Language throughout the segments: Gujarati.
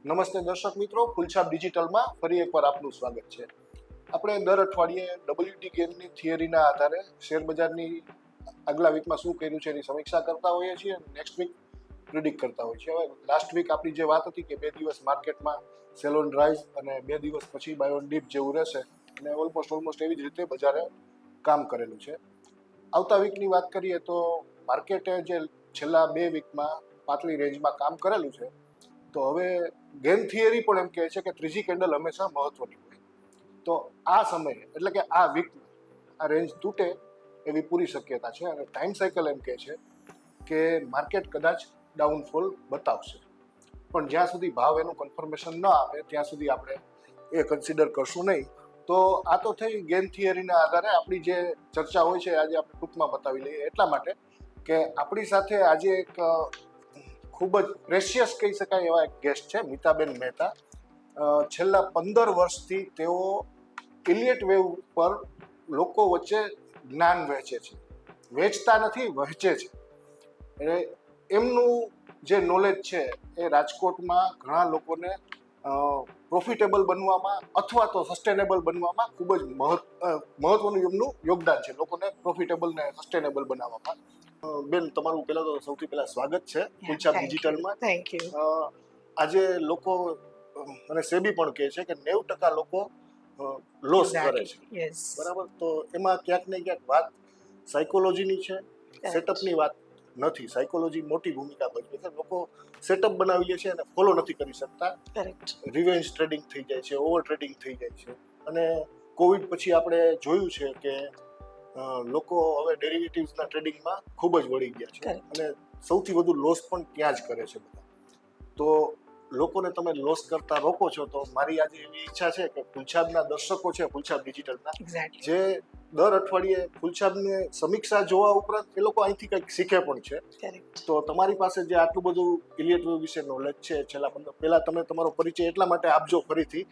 નમસ્તે દર્શક મિત્રો, ફૂલછાપ ડિજિટલમાં ફરી એકવાર આપનું સ્વાગત છે. આપણે દર અઠવાડિયે WT ગેમની થિયરીના આધારે શેરબજારની આગલા વીકમાં શું કર્યું છે એની સમીક્ષા કરતા હોઈએ છીએ અને નેક્સ્ટ વીક પ્રિડિક્ટ કરતા હોઈએ છીએ. હવે લાસ્ટ વીક આપણી જે વાત હતી કે 2 દિવસ માર્કેટમાં સેલ ઓન રાઇઝ અને 2 દિવસ પછી બાય ઓન ડીપ જેવું રહેશે અને ઓલમોસ્ટ એવી જ રીતે બજારે કામ કરેલું છે. આવતા વીકની વાત કરીએ તો માર્કેટે જે છેલ્લા 2 વીકમાં પાતળી રેન્જમાં કામ કરેલું છે, તો હવે ગેમ થિયરી પણ એમ કહે છે કે ત્રીજી કેન્ડલ હંમેશા મહત્વની હોય. તો આ સમયે એટલે કે આ વીકમાં આ રેન્જ તૂટે એવી પૂરી શક્યતા છે અને ટાઈમ સાયકલ એમ કહે છે કે માર્કેટ કદાચ ડાઉનફોલ બતાવશે, પણ જ્યાં સુધી ભાવ એનું કન્ફર્મેશન ન આપે ત્યાં સુધી આપણે એ કન્સિડર કરશું નહીં. તો આ તો થઈ ગેમ થિયરીના આધારે આપણી જે ચર્ચા હોય છે આજે આપણે ટૂંકમાં બતાવી લઈએ, એટલા માટે કે આપણી સાથે આજે એક ખૂબ જ પ્રેશિયસ કહી શકાય એવા એક ગેસ્ટ છે, મિતાબેન મહેતા. છેલ્લા 15 વર્ષથી તેઓ ઇલિયટ વેવ પર લોકો વચ્ચે જ્ઞાન વહેંચે છે, વેચતા નથી વહેંચે છે. એટલે એમનું જે નોલેજ છે એ રાજકોટમાં ઘણા લોકોને પ્રોફિટેબલ બનવામાં અથવા તો સસ્ટેનેબલ બનવામાં ખૂબ જ મહત્વનું એમનું યોગદાન છે, લોકોને પ્રોફિટેબલ ને સસ્ટેનેબલ બનાવવામાં. બેન, તમારું પહેલા તો સૌથી પહેલા સ્વાગત છે ફૂલછાપ ડિજિટલમાં. Thank you. આજે લોકો અને સેબી પણ કહે છે કે 90% લોકો લોસ કરે છે, બરાબર? તો એમાં ક્યાંક ને ક્યાંક વાત સાયકોલોજીની છે, સેટઅપની વાત નથી. સાયકોલોજી મોટી ભૂમિકા ભજવે છે. લોકો સેટઅપ બનાવી લે છે અને ફોલો નથી કરી શકતા. રિવેન્જ ટ્રેડિંગ થઈ જાય છે, ઓવર ટ્રેડિંગ થઈ જાય છે. અને કોવિડ પછી આપણે જોયું છે કે લોકો હવે ડેરિવેટિવ્સના ટ્રેડિંગમાં ખૂબ જ વળી ગયા છે અને સૌથી વધુ લોસ પણ ત્યાં જ કરે છે બધા. તો લોકોને તમે લોસ કરતા રોકો છો. તો મારી આજે એવી ઈચ્છા છે કે ફૂલછાપના દર્શકો છે, ફૂલછાપ ડિજિટલના, જે દર અઠવાડિયે ફૂલછાપની સમીક્ષા જોવા ઉપરાંત એ લોકો અહીંથી કંઈક શીખે પણ છે. તો તમારી પાસે જે આટલું બધું ઇલિયટ વેવ વિશે નોલેજ છે, પહેલા તમે તમારો પરિચય એટલા માટે આપજો ફરીથી,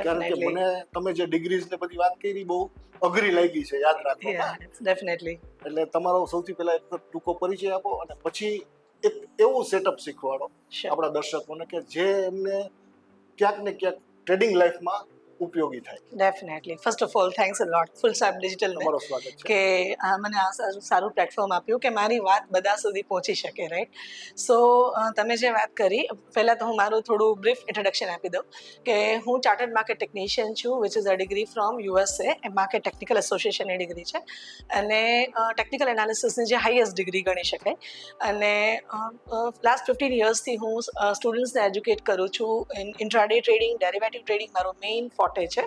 કારણ કે મને તમે જે ડિગ્રીઝ ને બધી વાત કરી બહુ અઘરી લાગી છે યાદ રાખવામાં. ડેફિનેટલી. એટલે તમારો સૌથી પહેલા એક ટૂંકો પરિચય આપો અને પછી એક એવું સેટઅપ શીખવાડો આપણા દર્શકોને કે જે એમને ક્યાંક ને ક્યાંક ટ્રેડિંગ લાઈફમાં ઉપયોગી થાય. Definitely. First of all thanks a lot Phulchhab digital તમારો સ્વાગત છે કે મને આ સારું પ્લેટફોર્મ આપ્યું કે મારી વાત બધા સુધી પહોંચી શકે, રાઈટ? સો તમે જે વાત કરી, પહેલાં તો હું મારું થોડું બ્રીફ ઇન્ટ્રોડક્શન આપી દઉં કે હું ચાર્ટર્ડ માર્કેટ ટેકનિશિયન છું, which is a degree from USA. Market technical એસોસિએશનની ડિગ્રી છે અને ટેકનિકલ એનાલિસિસની જે હાઈએસ્ટ ડિગ્રી ગણી શકાય. અને લાસ્ટ 15 યર્સથી હું સ્ટુડન્ટ્સને એજ્યુકેટ કરું છું ઇન્ટ્રાડે ટ્રેડિંગ, ડેરિવેટિવ ટ્રેડિંગ મારો મેઇન ફોટે છે.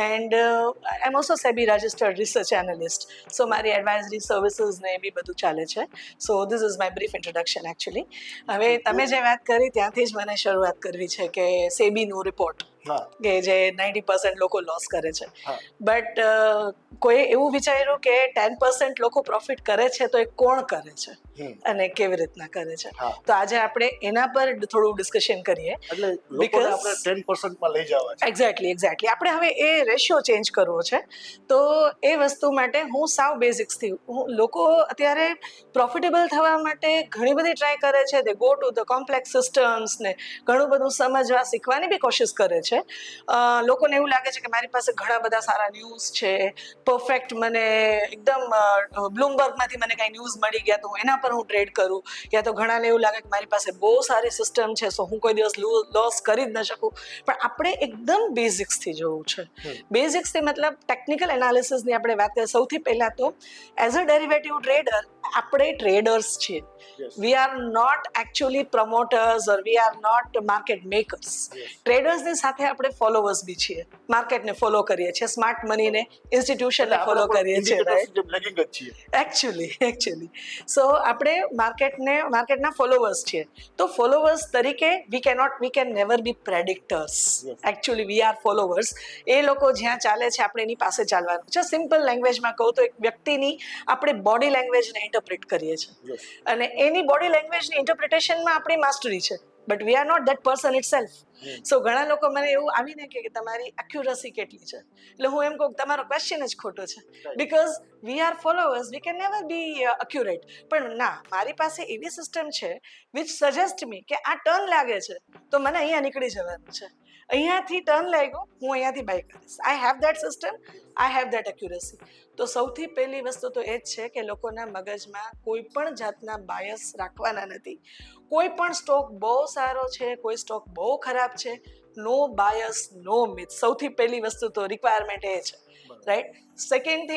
And I am also SEBI registered research analyst. So મારી એડવાઇઝરી સર્વિસીસ ને એ બી બધું ચાલે છે. So this is my brief introduction actually. હવે તમે જે વાત કરી ત્યાંથી જ મને શરૂઆત કરવી છે કે સેબીનું રિપોર્ટ કે જે 90% લોકો લોસ કરે છે, બટ કોઈ એવું વિચાર્યું કે 10% લોકો પ્રોફિટ કરે છે તો એ કોણ કરે છે અને કેવી રીતના કરે છે? તો આજે આપણે એના પર થોડું ડિસ્કશન કરીએ. એટલે લોકોને આપણે 10% માં લઈ જવા છે. એક્ઝેક્ટલી. આપણે હવે એ રેશિયો ચેન્જ કરવો છે. તો એ વસ્તુ માટે હું સાવ બેઝિક્સથી લોકો અત્યારે પ્રોફિટેબલ થવા માટે ઘણી બધી ટ્રાય કરે છે. દે go to the complex systems ને ઘણું બધું સમજવા શીખવાની બી કોશિશ કરે છે. લોકોને એવું લાગે છે કે મારી પાસે ઘણા બધા સારા ન્યૂઝ છે, પરફેક્ટ મને એકદમ બ્લૂમબર્ગમાંથી મને કાંઈ ન્યૂઝ મળી ગયા તો એના પર હું ટ્રેડ કરું, યા તો ઘણાને એવું લાગે કે મારી પાસે બહુ સારી સિસ્ટમ છે સો હું કોઈ દિવસ લોસ કરી જ ન શકું. પણ આપણે એકદમ બેઝિક્સથી જોવું છે. બેઝિક્સથી મતલબ ટેકનિકલ એનાલિસિસની આપણે વાત કરીએ. સૌથી પહેલાં તો એઝ અ ડેરિવેટિવ ટ્રેડર આપણે ટ્રેડર્સ છીએ. We are not actually promoters or we are not market makers. ટ્રેડર્સની સાથે આપણે ફોલોવર્સ બી છીએ, માર્કેટને ફોલો કરીએ છીએ, સ્માર્ટ મનીને ઇન્સ્ટિટ્યુશનને ફોલો કરીએ છીએ, એકચ્યુઅલી. સો આપણે માર્કેટના ફોલોવર્સ છીએ. તો ફોલોવર્સ તરીકે we can never be predictors. Actually we are followers. એ લોકો જ્યાં ચાલે છે આપણે એની પાસે ચાલવાનું છે. સિમ્પલ લેંગ્વેજમાં કહું તો એક વ્યક્તિની આપણે બોડી લેંગ્વેજને ઇન્ટરપ્રિટ કરીએ છીએ અને એની બોડી લેંગ્વેજની ઇન્ટરપ્રિટેશનમાં આપણી માસ્ટરી છે. But we are not that person itself. So ઘણા લોકો મને એવું આવીને કે તમારી એક્યુરસી કેટલી છે, એટલે હું એમ કહું કે તમારો ક્વેશ્ચન જ ખોટો છે, because we are followers, we can never be accurate. પણ ના, મારી પાસે એવી સિસ્ટમ છે વિચ સજેસ્ટ મી કે આ ટર્ન લાગે છે તો મને અહીંયા નીકળી જવાનું છે, અહીંયાથી ટર્ન લાગ્યો હું અહીંયાથી બાય કરીશ. I have that system, I have that accuracy. તો સૌથી પહેલી વસ્તુ તો એ જ છે કે લોકોના મગજમાં કોઈ પણ જાતના બાયસ રાખવાના નથી. કોઈ પણ સ્ટોક બહુ સારો છે, કોઈ સ્ટોક બહુ ખરાબ છે, નો બાયસ, નો મિથ. સૌથી પહેલી વસ્તુ તો રિક્વાયરમેન્ટ એ છે, right. Second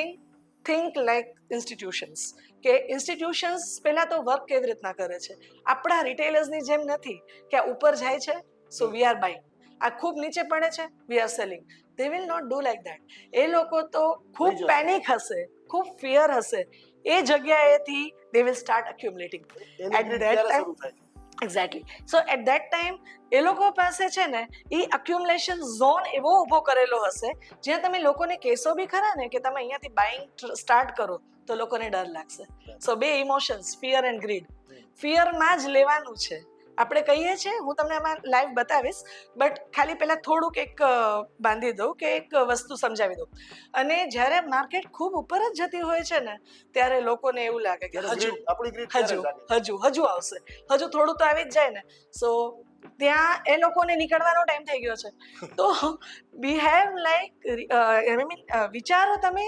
think like institutions, કે ઇન્સ્ટિટ્યુશન્સ પહેલાં તો વર્ક કેવી રીતના કરે છે. આપણા રિટેલર્સની જેમ નથી કે આ ઉપર જાય છે સો વી આર બાઇંગ, આ ખૂબ નીચે પડે છે we are selling. They will not do like that. એ લોકો તો ખૂબ પેનિક હશે, ખૂબ ફિયર હશે, એ જગ્યાએથી they will start accumulating at that time. Exactly. So at that time એ લોકો પાસે છે ને એ અક્યુમ્યુલેશન ઝોન એવો ઊભો કરેલો હશે જ્યાં તમે લોકોને કહેશો બી ખરા ને કે તમે અહીંયાથી બાઇંગ સ્ટાર્ટ કરો તો લોકોને ડર લાગશે. સો બે ઇમોશન્સ, ફિયર એન્ડ ગ્રીડ. ફિયરમાં જ લેવાનું છે. આપણે કહીએ છીએ, હું તમને આમાં લાઈવ બતાવીશ, બટ ખાલી પહેલાં થોડુંક એક બાંધી દઉં કે એક વસ્તુ સમજાવી દઉં. અને જ્યારે માર્કેટ ખૂબ ઉપર જ જતી હોય છે ને ત્યારે લોકોને એવું લાગે કે હજુ આવશે, હજુ થોડું તો આવી જ જાય ને. સો ત્યાં એ લોકોને નીકળવાનો ટાઈમ થઈ ગયો છે. તો વી હેવ લાઈક વિચારો તમે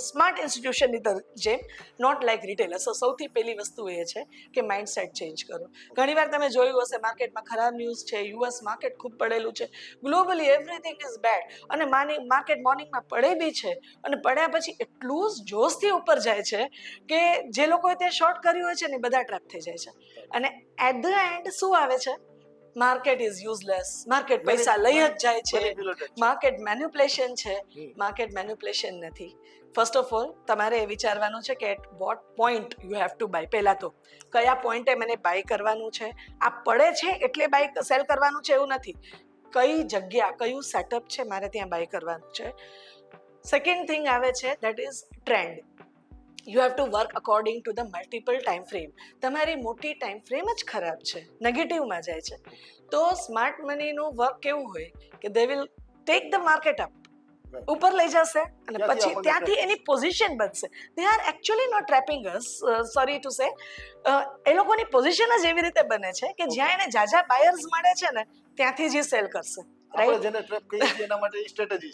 સ્માર્ટ ઇન્સ્ટિટ્યુશનની જેમ, નોટ લાઈક રિટેલર. સો સૌથી પહેલી વસ્તુ એ છે કે માઇન્ડસેટ ચેન્જ કરો. ઘણીવાર તમે જોયું હશે માર્કેટમાં ખરાબ ન્યૂઝ છે, યુએસ માર્કેટ ખૂબ પડેલું છે, ગ્લોબલી એવરીથિંગ ઇઝ બેડ, અને માર્કેટ મોર્નિંગમાં પડે બી છે, અને પડ્યા પછી એટલું જ જોશથી ઉપર જાય છે કે જે લોકોએ તે શોર્ટ કર્યું હોય છે ને બધા ટ્રેપ થઈ જાય છે. અને એટ ધ એન્ડ શું આવે છે? માર્કેટ ઇઝ યુઝલેસ, માર્કેટ પૈસા લઈ જ જાય છે, માર્કેટ મેન્યુપ્યુલેશન છે. માર્કેટ મેન્યુપ્યુલેશન નથી. ફર્સ્ટ ઓફ ઓલ તમારે એ વિચારવાનું છે કે at what point you have to buy. પહેલાં તો કયા પોઈન્ટે મને બાય કરવાનું છે. આ પડે છે એટલે બાય સેલ કરવાનું છે એવું નથી. કઈ જગ્યા, કયું સેટઅપ છે મારે ત્યાં બાય કરવાનું છે. સેકન્ડ થિંગ આવે છે that is trend. You have to work according to the multiple time frame. તમારી મોટી ટાઈમ ફ્રેમ જ ખરાબ છે, નેગેટિવમાં જાય છે. તો સ્માર્ટ મનીનું વર્ક કેવું હોય કે they will take the market up, ઉપર લઈ જશે અને પછી ત્યાંથી એની પોઝિશન બનશે. They are actually not trapping us, sorry to say. એ લોકોની પોઝિશન જ એવી રીતે બને છે કે જ્યાં એને જાજા બાયર્સ મળે છે ને ત્યાંથી જ સેલ કરશે.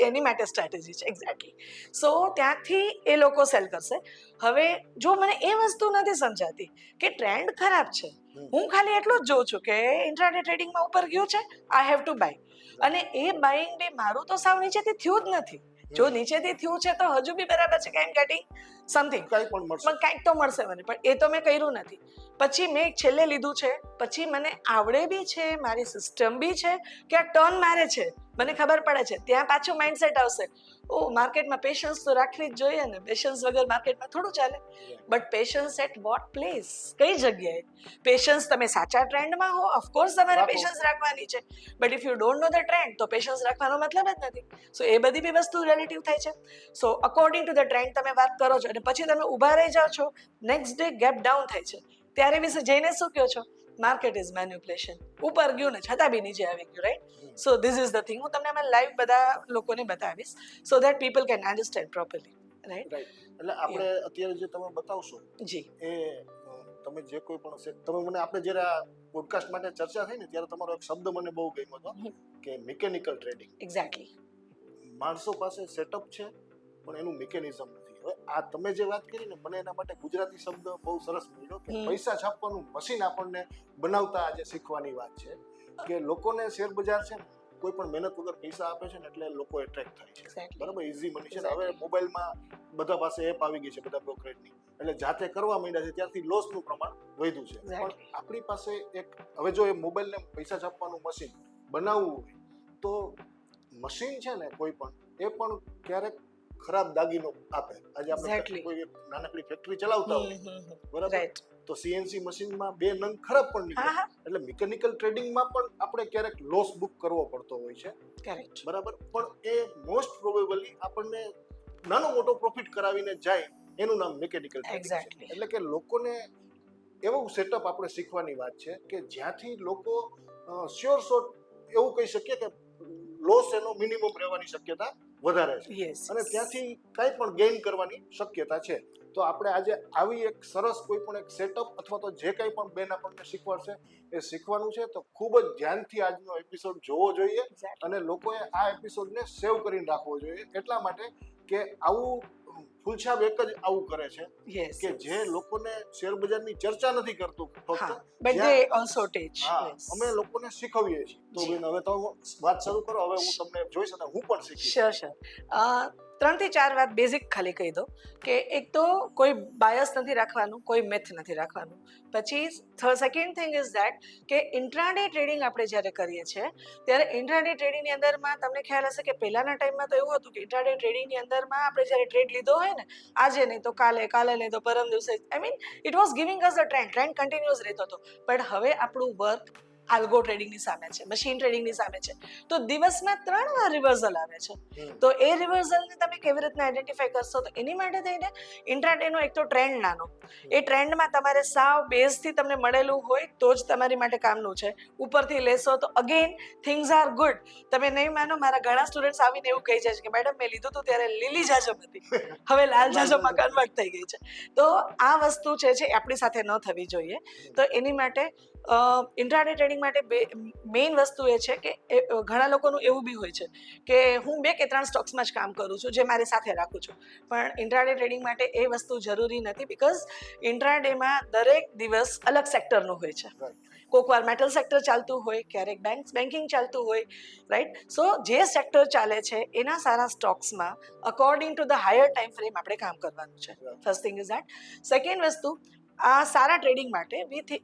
એની માટે સ્ટ્રેટેજી છે. એક્ઝેક્ટલી. સો ત્યાંથી એ લોકો સેલ કરશે. હવે જો મને એ વસ્તુ નથી સમજાતી કે ટ્રેન્ડ ખરાબ છે, હું ખાલી એટલું જ જોઉં છું કે ઇન્ટ્રાડે ટ્રેડિંગમાં ઉપર ગયું છે, આઈ હેવ ટુ બાય. અને એ બાઇંગ બી મારું તો સાવ નીચેથી થયું જ નથી. જો નીચેથી થયું છે તો હજુ બી બરાબર છે કે આઈ એમ ગેટિંગ સમથિંગ, પણ કંઈક તો મળશે મને, પણ એ તો મેં કર્યું નથી. પછી મેં છેલ્લે લીધું છે, પછી મને આવડે બી છે, મારી સિસ્ટમ બી છે કે આ ટર્ન મારે છે, મને ખબર પડે છે. ત્યાં પાછું માઇન્ડસેટ આવશે, ઓ માર્કેટમાં પેશન્સ તો રાખવી જ જોઈએ ને, પેશન્સ વગર માર્કેટમાં થોડું ચાલે. But patience at what place, કઈ જગ્યાએ? પેશન્સ તમે સાચા ટ્રેન્ડમાં હો, ઓફકોર્સ તમારે પેશન્સ રાખવાની છે, but if you don't know the trend તો પેશન્સ રાખવાનો મતલબ જ નથી. સો એ બધી બી વસ્તુ રિલેટિવ થાય છે. સો અકોર્ડિંગ ટુ ધ ટ્રેન્ડ તમે વાત કરો છો અને પછી તમે ઊભા રહી જાઓ છો, નેક્સ્ટ ડે ગેપ ડાઉન થાય છે, ત્યારે વિશે જઈને શું કહો છો? Market is manipulation. ઉપર ગયું ને છતાં બી નીચે આવી ગયું, right? So this is the thing. હું તમને આમાં લાઈવ બધા લોકોને બતાવીશ so that people can understand properly, right? એટલે આપણે અત્યારે જે તમે બતાવશો જી, એ તમે જે કોઈ પણ તમે મને આપણે જ્યારે પોડકાસ્ટ માટે ચર્ચા થઈ ને ત્યારે તમારો એક શબ્દ મને બહુ ગમ્યો હતો કે મિકેનિકલ ટ્રેડિંગ. એક્ઝેક્ટલી. માણસો પાસે સેટઅપ છે પણ એનું મિકેનિઝમ નથી. હવે આ તમે જે વાત કરી ને મને એના માટે ગુજરાતી શબ્દ બહુ સરસ મળ્યો કે પૈસા છાપવાનું મશીન આપણને બનાવતા આજે શીખવાની વાત છે કે લોકોને શેર બજાર છે ને કોઈ પણ મહેનત વગર પૈસા આપે છે ને એટલે લોકો એટ્રેક્ટ થાય છે. બરાબર, ઇઝી મની છે. હવે મોબાઈલમાં બધા પાસે એપ આવી ગઈ છે બધા બ્રોકરેજની, એટલે જાતે કરવા માંડ્યા છે ત્યારથી લોસનું પ્રમાણ વધ્યું છે. પણ આપણી પાસે એક હવે જો એ મોબાઈલને પૈસા છાપવાનું મશીન બનાવવું હોય તો મશીન છે ને કોઈ પણ એ પણ ક્યારેક ખરાબ દાગીનો આપે. આજે આપણે કોઈ નાનકડી ફેક્ટરી ચલાવતા હોય બરાબર, તો સીએનસી મશીનમાં 2 નંગ ખરાબ પણ નીકળે. એટલે મિકેનિકલ ટ્રેડિંગમાં પણ આપણે ક્યારેક લોસ બુક કરવો પડતો હોય છે, બરાબર. પણ એ મોસ્ટ પ્રોબેબલી આપણને નાનો મોટો પ્રોફિટ કરાવીને જાય, એનું નામ મિકેનિકલ ટ્રેડિંગ છે. એટલે કે લોકોને એવું સેટઅપ આપણે શીખવાની વાત છે કે જ્યાંથી લોકો શ્યોર શોટ એવું કહી શકીએ કે લોસ એનો મિનિમમ રહેવાની શક્યતા વધારે છે યસ અને ત્યાંથી કંઈ પણ ગેઇન કરવાની શક્યતા છે. તો આપણે આજે આવી એક સરસ કોઈ પણ એક સેટઅપ અથવા તો જે કંઈ પણ બેન આપણને શીખવાડશે એ શીખવાનું છે. તો ખૂબ જ ધ્યાનથી આજનો એપિસોડ જોવો જોઈએ અને લોકોએ આ એપિસોડને સેવ કરીને રાખવો જોઈએ, એટલા માટે કે આવું ફૂલછાપ એક જ આવું કરે છે યસ કે જે લોકોને શેર બજારની ચર્ચા નથી કરતું ફક્ત, બટ દે ઓલસો ટીચ. હા અમે લોકોને શીખવીએ છીએ. તો બેન હવે તો વાત શરૂ કરો, હવે હું તમને જોઈશ અને હું પણ શીખીશ. શ્યોર 3 થી 4 વાત બેઝિક ખાલી કહી દો કે એક તો કોઈ બાયસ નથી રાખવાનું, કોઈ મિથ નથી રાખવાનું. પછી સેકન્ડ થિંગ ઇઝ ધેટ કે ઇન્ટ્રાડે ટ્રેડિંગ આપણે જ્યારે કરીએ છીએ ત્યારે ઇન્ટ્રાડે ટ્રેડિંગની અંદરમાં તમને ખ્યાલ હશે કે પહેલાના ટાઈમમાં તો એવું હતું કે ઇન્ટ્રાડે ટ્રેડિંગની અંદરમાં આપણે જ્યારે ટ્રેડ લીધો હોય ને, આજે નહીં તો કાલે, કાલે નહીં તો પરમ દિવસે, I mean it was giving us a trend continuous રહેતો હતો. પણ હવે આપણું વર્ક આલ્ગો ટ્રેડિંગની સામે છે, મશીન ટ્રેડિંગની સામે છે, તો દિવસમાં 3 વાર રિવર્સલ આવે છે. તો એ રિવર્સલને તમે કેવી રીતના આઈડેન્ટિફાઈ કરશો? તો એની માટે થઈને ઇન્ટ્રાડેનો એક તો ટ્રેન્ડ નાનો, એ ટ્રેન્ડમાં તમારે સાવ બેઝથી તમને મળેલું હોય તો જ તમારી માટે કામનું છે. ઉપરથી લેશો તો અગેન થિંગ્સ આર ગુડ. તમે નહીં માનો, મારા ઘણા સ્ટુડન્ટ્સ આવીને એવું કહી જાય છે કે મેડમ મેં લીધું હતું ત્યારે લીલી જાજમ હતી, હવે લાલ જાજમમાં કન્વર્ટ થઈ ગઈ છે. તો આ વસ્તુ છે આપણી સાથે ન થવી જોઈએ. તો એની માટે ઇન્ટ્રાડે ટ્રેડિંગ માટે મેઇન વસ્તુ એ છે કે ઘણા લોકોનું એવું બી હોય છે કે હું 2 કે 3 સ્ટોક્સમાં જ કામ કરું છું જે મારી સાથે રાખું છું, પણ ઇન્ટ્રાડે ટ્રેડિંગ માટે એ વસ્તુ જરૂરી નથી. બિકોઝ ઇન્ટ્રાડેમાં દરેક દિવસ અલગ સેક્ટરનું હોય છે. કોઈક વાર મેટલ સેક્ટર ચાલતું હોય, ક્યારેક બેન્કિંગ ચાલતું હોય, રાઈટ. સો જે સેક્ટર ચાલે છે એના સારા સ્ટોક્સમાં according to the higher time frame આપણે કામ કરવાનું છે. First thing is that. Second વસ્તુ, આ સારા ટ્રેડિંગ માટે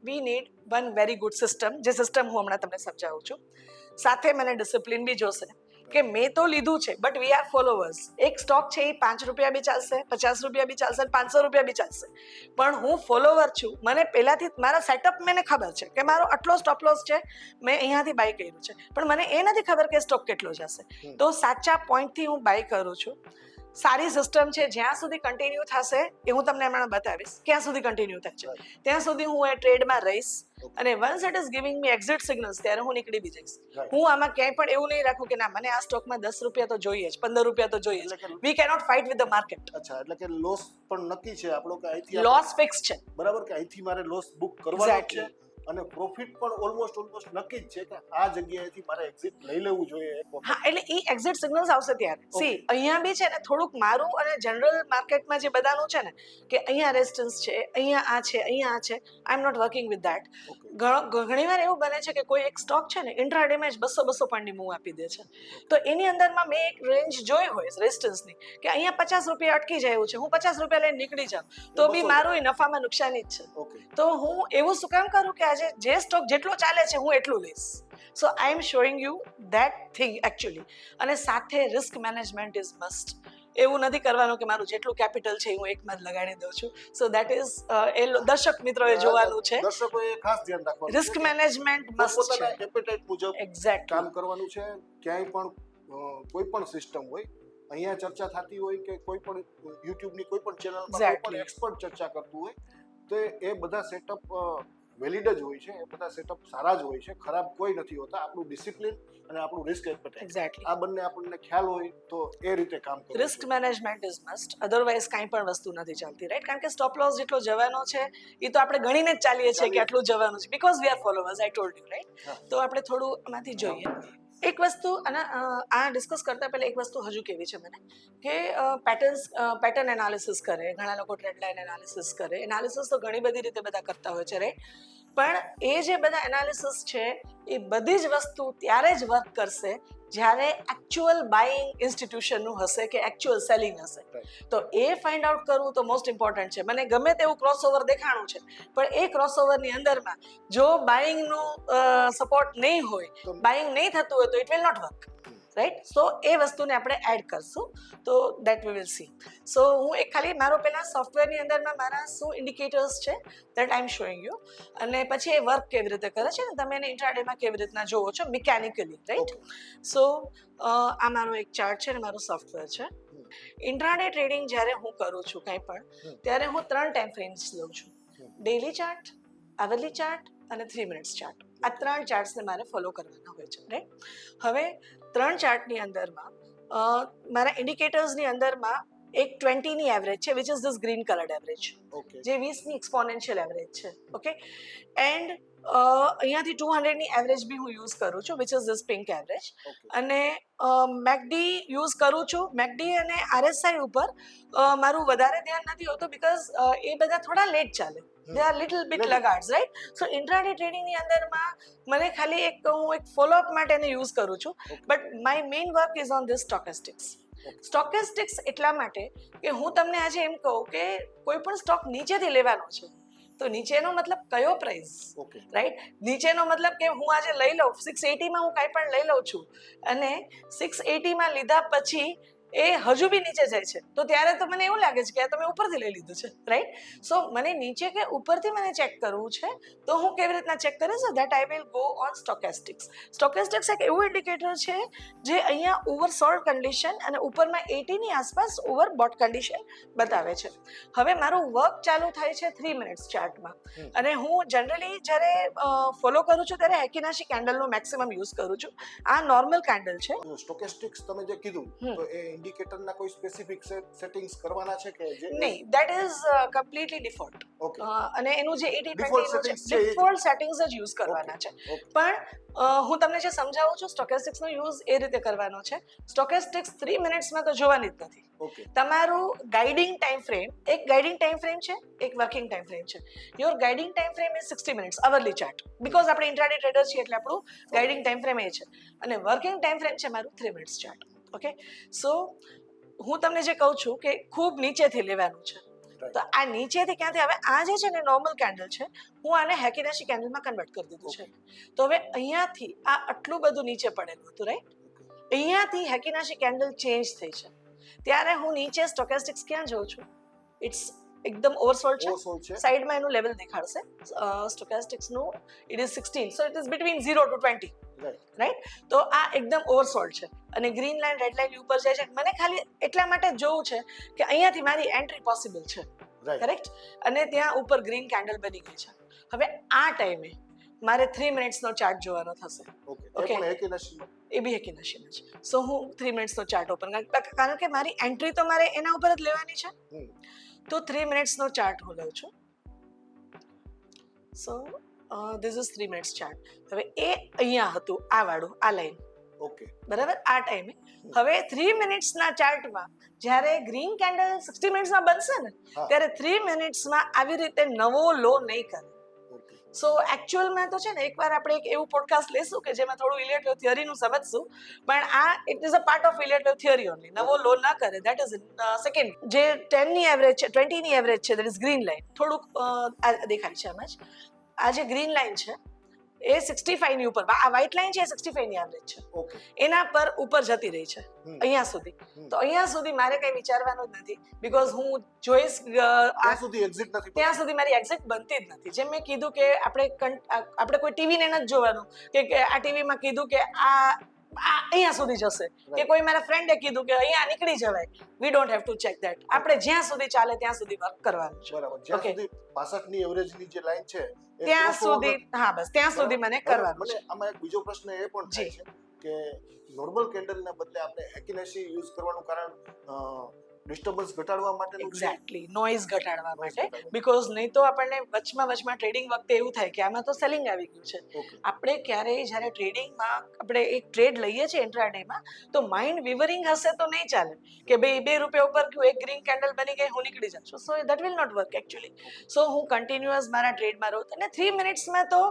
we need one very good system, જે સિસ્ટમ હું હમણાં તમને સમજાવું છું. સાથે મને ડિસિપ્લિન બી જોશે કે મેં તો લીધું છે બટ વી આર ફોલોવર્સ. એક સ્ટોક છે એ 5 રૂપિયા બી ચાલશે, 50 રૂપિયા બી ચાલશે, 500 રૂપિયા બી ચાલશે, પણ હું ફોલોવર છું. મને પહેલાથી મારા સેટઅપ મને ખબર છે કે મારો આટલો સ્ટોપ લોસ છે, મેં અહીંયાથી બાય કર્યું છે, પણ મને એ નથી ખબર કે સ્ટોક કેટલો જશે. તો સાચા પોઈન્ટથી હું બાય કરું છું. સારી સિસ્ટમ છે, જ્યાં સુધી કન્ટિન્યુ થશે એ હું તમને હમણાં બતાવીશ ક્યાં સુધી કન્ટિન્યુ થાય છે, ત્યાં સુધી હું એ ટ્રેડમાં રહીશ. અને once it is giving me exit signals ત્યારે હું નીકળી બી જઈશ. હું આમાં ક્યાંય પણ એવું નહીં રાખું કે ના મને આ સ્ટોકમાં 10 રૂપિયા તો જોઈએ જ, 15 રૂપિયા તો જોઈએ જ. વી cannot fight with the market. અચ્છા, એટલે કે લોસ પણ નક્કી છે આપણો કે અહીંથી લોસ ફિક્સ છે, બરાબર, કે અહીંથી મારે લોસ બુક કરવાનો છે અને પ્રોફિટ પણ ઓલમોસ્ટ નક્કી જ છે કે આ જગ્યાએથી મારે એક્ઝિટ લઈ લેવું જોઈએ એક વખત. હા, એટલે એ એક્ઝિટ સિગ્નલ્સ આવશે ત્યારે. સી અહીંયા બી છે ને થોડુંક મારું અને જનરલ માર્કેટમાં જે બધાનું છે ને કે અહીંયા રેઝિસ્ટન્સ છે, અહીંયા આ છે, અહીંયા આ છે, I am not working with that. ઘણી વાર એવું બને છે કે કોઈ એક સ્ટોક છે ને ઇન્ટ્રાડેમાં જ 200 પોઈન્ટની મૂવ આપી દે છે. તો એની અંદરમાં મેં એક રેન્જ જોઈ હોય રેઝિસ્ટન્સની કે અહીંયા 50 રૂપિયા અટકી જાય છે, હું 50 રૂપિયા લઈને નીકળી જાઉં તો બી મારું નફામાં નુકસાની જ છે. તો હું એવું શું કામ કરું કે આજે જે સ્ટોક જેટલો ચાલે છે હું એટલું લઈશ. So I am showing you that thing actually. અને સાથે રિસ્ક મેનેજમેન્ટ ઇઝ મસ્ટ. એવું નથી કરવાનું કે મારું જેટલું કેપિટલ છે હું એકમાં જ લગાડી દઉં છું. સો દેટ ઇઝ એ દર્શક મિત્રોએ જોવાનું છે. દર્શકોએ ખાસ ધ્યાન રાખવાનું, રિસ્ક મેનેજમેન્ટ મસ્ટ છે. પોતાના એપેટાઇટ મુજબ એક્ઝેક્ટ કામ કરવાનું છે. ક્યાંય પણ કોઈ પણ સિસ્ટમ હોય, અહીંયા ચર્ચા થતી હોય કે કોઈ પણ યુટ્યુબની કોઈ પણ ચેનલમાં કોઈ પણ એક્સપર્ટ ચર્ચા કરતું હોય તો એ બધા સેટઅપ વેલિડ જ હોય છે. એ બધા સેટઅપ સારા જ હોય છે, ખરાબ કોઈ નથી હોતા. આપણું ડિસિપ્લિન અને આપણું રિસ્ક એપેટાઇટ, આ બંને આપણને ખ્યાલ હોય તો એ રીતે કામ કરવું. Risk management is must, otherwise કાંઈ પણ વસ્તુ નથી ચાલતી, રાઈટ. કારણ કે સ્ટોપ લોસ જેટલો જવાનો છે એ તો આપણે ગણીને જ ચાલીએ છીએ કે આટલું જવાનું છે, because we are followers, I told you, right. તો આપણે થોડું આમાંથી જોઈએ. એક વસ્તુ અને આ ડિસ્કસ કરતા પહેલા એક વસ્તુ હજુ કેવી છે મને કે પેટર્ન એનાલિસિસ કરે ઘણા લોકો, ટ્રેન્ડ લાઇન એનાલિસિસ કરે. એનાલિસિસ તો ઘણી બધી રીતે બધા કરતા હોય છે, રાઈટ. પણ એ જે બધા એનાલિસિસ છે એ બધી જ વસ્તુ ત્યારે જ વર્ક કરશે જ્યારે એકચ્યુઅલ બાઇંગ ઇન્સ્ટિટ્યુશનનું હશે કે એકચ્યુઅલ સેલિંગ હશે. તો એ ફાઇન્ડ આઉટ કરવું તો મોસ્ટ ઇમ્પોર્ટન્ટ છે. મને ગમે તેવું ક્રોસઓવર દેખાણું છે, પણ એ ક્રોસઓવરની અંદરમાં જો બાઇંગનું સપોર્ટ નહીં હોય, બાઇંગ નહીં થતું હોય તો it will not work, right. So એ વસ્તુને આપણે એડ કરશું તો that we will see. So હું એક ખાલી મારો પહેલાં સોફ્ટવેરની અંદરમાં મારા શું ઇન્ડિકેટર્સ છે that I am showing you, અને પછી એ વર્ક કેવી રીતે કરે છે ને તમે એને ઇન્ટ્રાડેમાં કેવી રીતના જોવો છો મિકેનિકલી, રાઈટ. સો આ મારો એક ચાર્ટ છે ને મારું સોફ્ટવેર છે. ઇન્ટ્રાડે ટ્રેડિંગ જ્યારે હું કરું છું કંઈ પણ ત્યારે હું 3 ટાઈમ ફ્રેમ્સ લઉં છું, ડેલી ચાર્ટ, આવરલી ચાર્ટ અને 3 મિનિટ્સ ચાર્ટ. આ 3 ચાર્ટ્સને મારે ફોલો કરવાના હોય છે, રાઈટ? હવે 3 ચાર્ટની અંદરમાં મારા ઇન્ડિકેટર્સની અંદરમાં એક 20ની એવરેજ છે, which is this green coloured average, okay જે 20ની એક્સપોનેન્શિયલ એવરેજ છે. ઓકે, એન્ડ અહીંયાથી 200ની એવરેજ બી હું યુઝ કરું છું, which is this pink average. Okay અને મેકડી યુઝ કરું છું. મેકડી અને આરએસઆઈ ઉપર મારું વધારે ધ્યાન નથી હોતું, બીકોઝ એ બધા થોડા લેટ ચાલે. They are little bit laggards, right? So intraday ટ્રેડિંગની અંદરમાં મને ખાલી હું એક ફોલોઅપ માટે એને યુઝ કરું છું, but my main work is on this stochastics. Stochastics એટલા માટે કે હું તમને આજે એમ કહું કે કોઈ પણ સ્ટોક નીચેથી લેવાનો છે, તો નીચેનો મતલબ કયો પ્રાઇસ, ઓકે રાઈટ? નીચેનો મતલબ કે હું આજે લઈ લઉં 680માં, હું કાંઈ પણ લઈ લઉં છું અને 680માં લીધા પછી એ હજુ બી નીચે જાય છે, તો ત્યારે તો મને એવું લાગે છે કે આ તમે ઉપરથી લઈ લીધું છે, રાઈટ? સો મને નીચે કે ઉપરથી મને ચેક કરવું છે, તો હું કેવી રીતના ચેક કરીશ? That I will go on stochastics. Stochastics એક એવું ઇન્ડિકેટર છે જે અહીંયા ઓવરસોલ્ડ કન્ડિશન અને ઉપરમાં 80ની આસપાસ ઓવરબોટ કન્ડિશન બતાવે છે. હવે મારું વર્ક ચાલુ થાય છે 3 મિનિટ્સ ચાર્ટમાં, અને હું જનરલી જ્યારે ફોલો કરું છું ત્યારે હેકીનાશી કેન્ડલનો મેક્સિમમ યુઝ કરું છું. આ નોર્મલ કેન્ડલ છે. સ્ટોકેસ્ટિક્સ તમે જે કીધું, તો એ ઇન્ડિકેટરના કોઈ સ્પેસિફિક સેટિંગ્સ કરવાના છે કે જે નહીં, that is completely default. Okay અને એનું જે 80-20 Default નું છે, settings છે એ જ. ડિફોલ્ટ સેટિંગ્સ જ યુઝ કરવાના છે. ઓકે પણ હું તમને જે સમજાવું છું, સ્ટોકેસ્ટિક્સનો યુઝ એ રીતે કરવાનો છે. સ્ટોકેસ્ટિક્સ 3 મિનિટ્સમાં તો જોવાની જ નથી. ઓકે તમારું ગાઇડિંગ ટાઈમ ફ્રેમ, એક ગાઇડિંગ ટાઈમ ફ્રેમ છે, એક વર્કિંગ ટાઈમ ફ્રેમ છે. Your guiding time frame is 60 minutes hourly chart, because આપણે ઇન્ટ્રાડે ટ્રેડર છીએ એટલે આપણું ગાઇડિંગ ટાઈમ ફ્રેમ એ છે. અને વર્કિંગ ટાઈમ ફ્રેમ છે મારું 3 મિનિટ્સ ચાર્ટ. ઓકે, સો હું તમને જે કહું છું કે ખૂબ નીચેથી લેવાનું છે, તો આ નીચેથી ક્યાંથી? હવે આ જે છે ને નોર્મલ કેન્ડલ છે, હું આને હેકીનાશી કેન્ડલમાં કન્વર્ટ કરી દીધું છે. તો હવે અહીંયાથી આ આટલું બધું નીચે પડેલું હતું, રાઈટ? અહીંયાથી હેકીનાશી કેન્ડલ ચેન્જ થઈ છે, ત્યારે હું નીચે સ્ટોકેસ્ટિક્સ ક્યાં જોઉં છું? ઇટ્સ એકદમ ઓવરસોલ્ડ છે. સાઈડમાં એનું લેવલ દેખાડશે સ્ટોકેસ્ટિક્સનું. It is 16, so it is between 0 to 20, right? તો આ એકદમ ઓવરસોલ્ડ છે અને ગ્રીન લાઇન રેડ લાઇન ઉપર જાય છે. મને ખાલી એટલા માટે જ જોવું છે કે અહીંયાથી મારી એન્ટ્રી પોસિબલ છે, કરેક્ટ? અને ત્યાં ઉપર ગ્રીન કેન્ડલ બની ગઈ છે. હવે આ ટાઈમે મારે 3 મિનિટ્સનો ચાર્ટ જોવાનો થશે. ઓકે પણ હેકીનાશીમાં એ બી હેકીનાશીમાં છે. સો હું 3 મિનિટ્સનો ચાર્ટ ઓપન, કારણ કે મારી એન્ટ્રી તો મારે એના ઉપર જ લેવાની છે. તો 3 મિનિટ્સનો ચાર્ટ હું લઉં છું. સો ધીસ ઇઝ 3 મિનિટ્સ ચાર્ટ. હવે એ અહીંયા હતું, આ વાળું, આ લાઈન, ઓકે બરાબર? આ ટાઈમે હવે 3 મિનિટ્સના ચાર્ટમાં જ્યારે ગ્રીન કેન્ડલ 60 મિનિટ્સમાં બનશે ને, ત્યારે 3 મિનિટ્સમાં આવી રીતે નવો લો નહીં કરે. ઓકે સો એકચ્યુઅલમાં તો છે ને, એકવાર આપણે એક એવું પોડકાસ્ટ લેશું કે જેમાં થોડું ઇલેક્ટ્રો થિયરીનું સમજશું, પણ આ it is a part of electro theory only. નવો લો ના કરે, દેટ ઇઝ સેકન્ડ. જે 10ની એવરેજ છે, 20ની એવરેજ છે, દેટ ઇઝ ગ્રીન લાઇન. થોડુંક દેખાય છે એમ જ. આ જે ગ્રીન લાઇન છે એ 65ની ઉપર, આ વ્હાઇટ લાઇન છે એ 65ની એવરેજ છે, ઓકે એના પર ઉપર જતી રહી છે અહીંયા સુધી. તો અહીંયા સુધી મારે કંઈ વિચારવાનું જ નથી, બીકોઝ હું જોઈશ ત્યાં સુધી એક્ઝિટ નથી, ત્યાં સુધી મારી એક્ઝિટ બનતી જ નથી. જેમ મેં કીધું કે આપણે કોઈ ટીવીને નથી જોવાનું કે આ ટીવીમાં કીધું કે આ અહીંયા સુધી જશે, કે કોઈ મારા ફ્રેન્ડે કીધું કે અહીંયા નીકળી જવાય. We don't have to check that. આપણે જ્યાં સુધી ચાલે ત્યાં સુધી વર્ક કરવાનું છે. બરાબર. જ્યાં સુધી 65ની એવરેજની જે લાઈન છે ત્યાં સુધી, હા બસ ત્યાં સુધી મને કરવાનું છે. મને આમાં એક બીજો પ્રશ્ન એ પણ થાય છે કે નોર્મલ કેન્ડલના બદલે આપણે હેકીનાશી યુઝ કરવાનું કારણ ડિસ્ટર્બન્સ ઘટાડવા માટે. એક્ઝેક્ટલી, નોઇઝ ઘટાડવા માટે. બીકોઝ નહીં તો આપણને વચમાં ટ્રેડિંગ વખતે એવું થાય કે આમાં તો સેલિંગ આવી ગયું છે. આપણે ક્યારેય જ્યારે ટ્રેડિંગમાં આપણે એક ટ્રેડ લઈએ છીએ ઇન્ટ્રાડેમાં, તો માઇન્ડ વિવરિંગ હશે તો નહીં ચાલે કે ભાઈ 2 રૂપિયા ઉપર ગયું, એક ગ્રીન કેન્ડલ બની ગઈ, હું નીકળી જાઉં છું. So that will not work actually. So હું કન્ટિન્યુઅસ મારા ટ્રેડમાં રહું. અને 3 મિનિટ્સમાં તો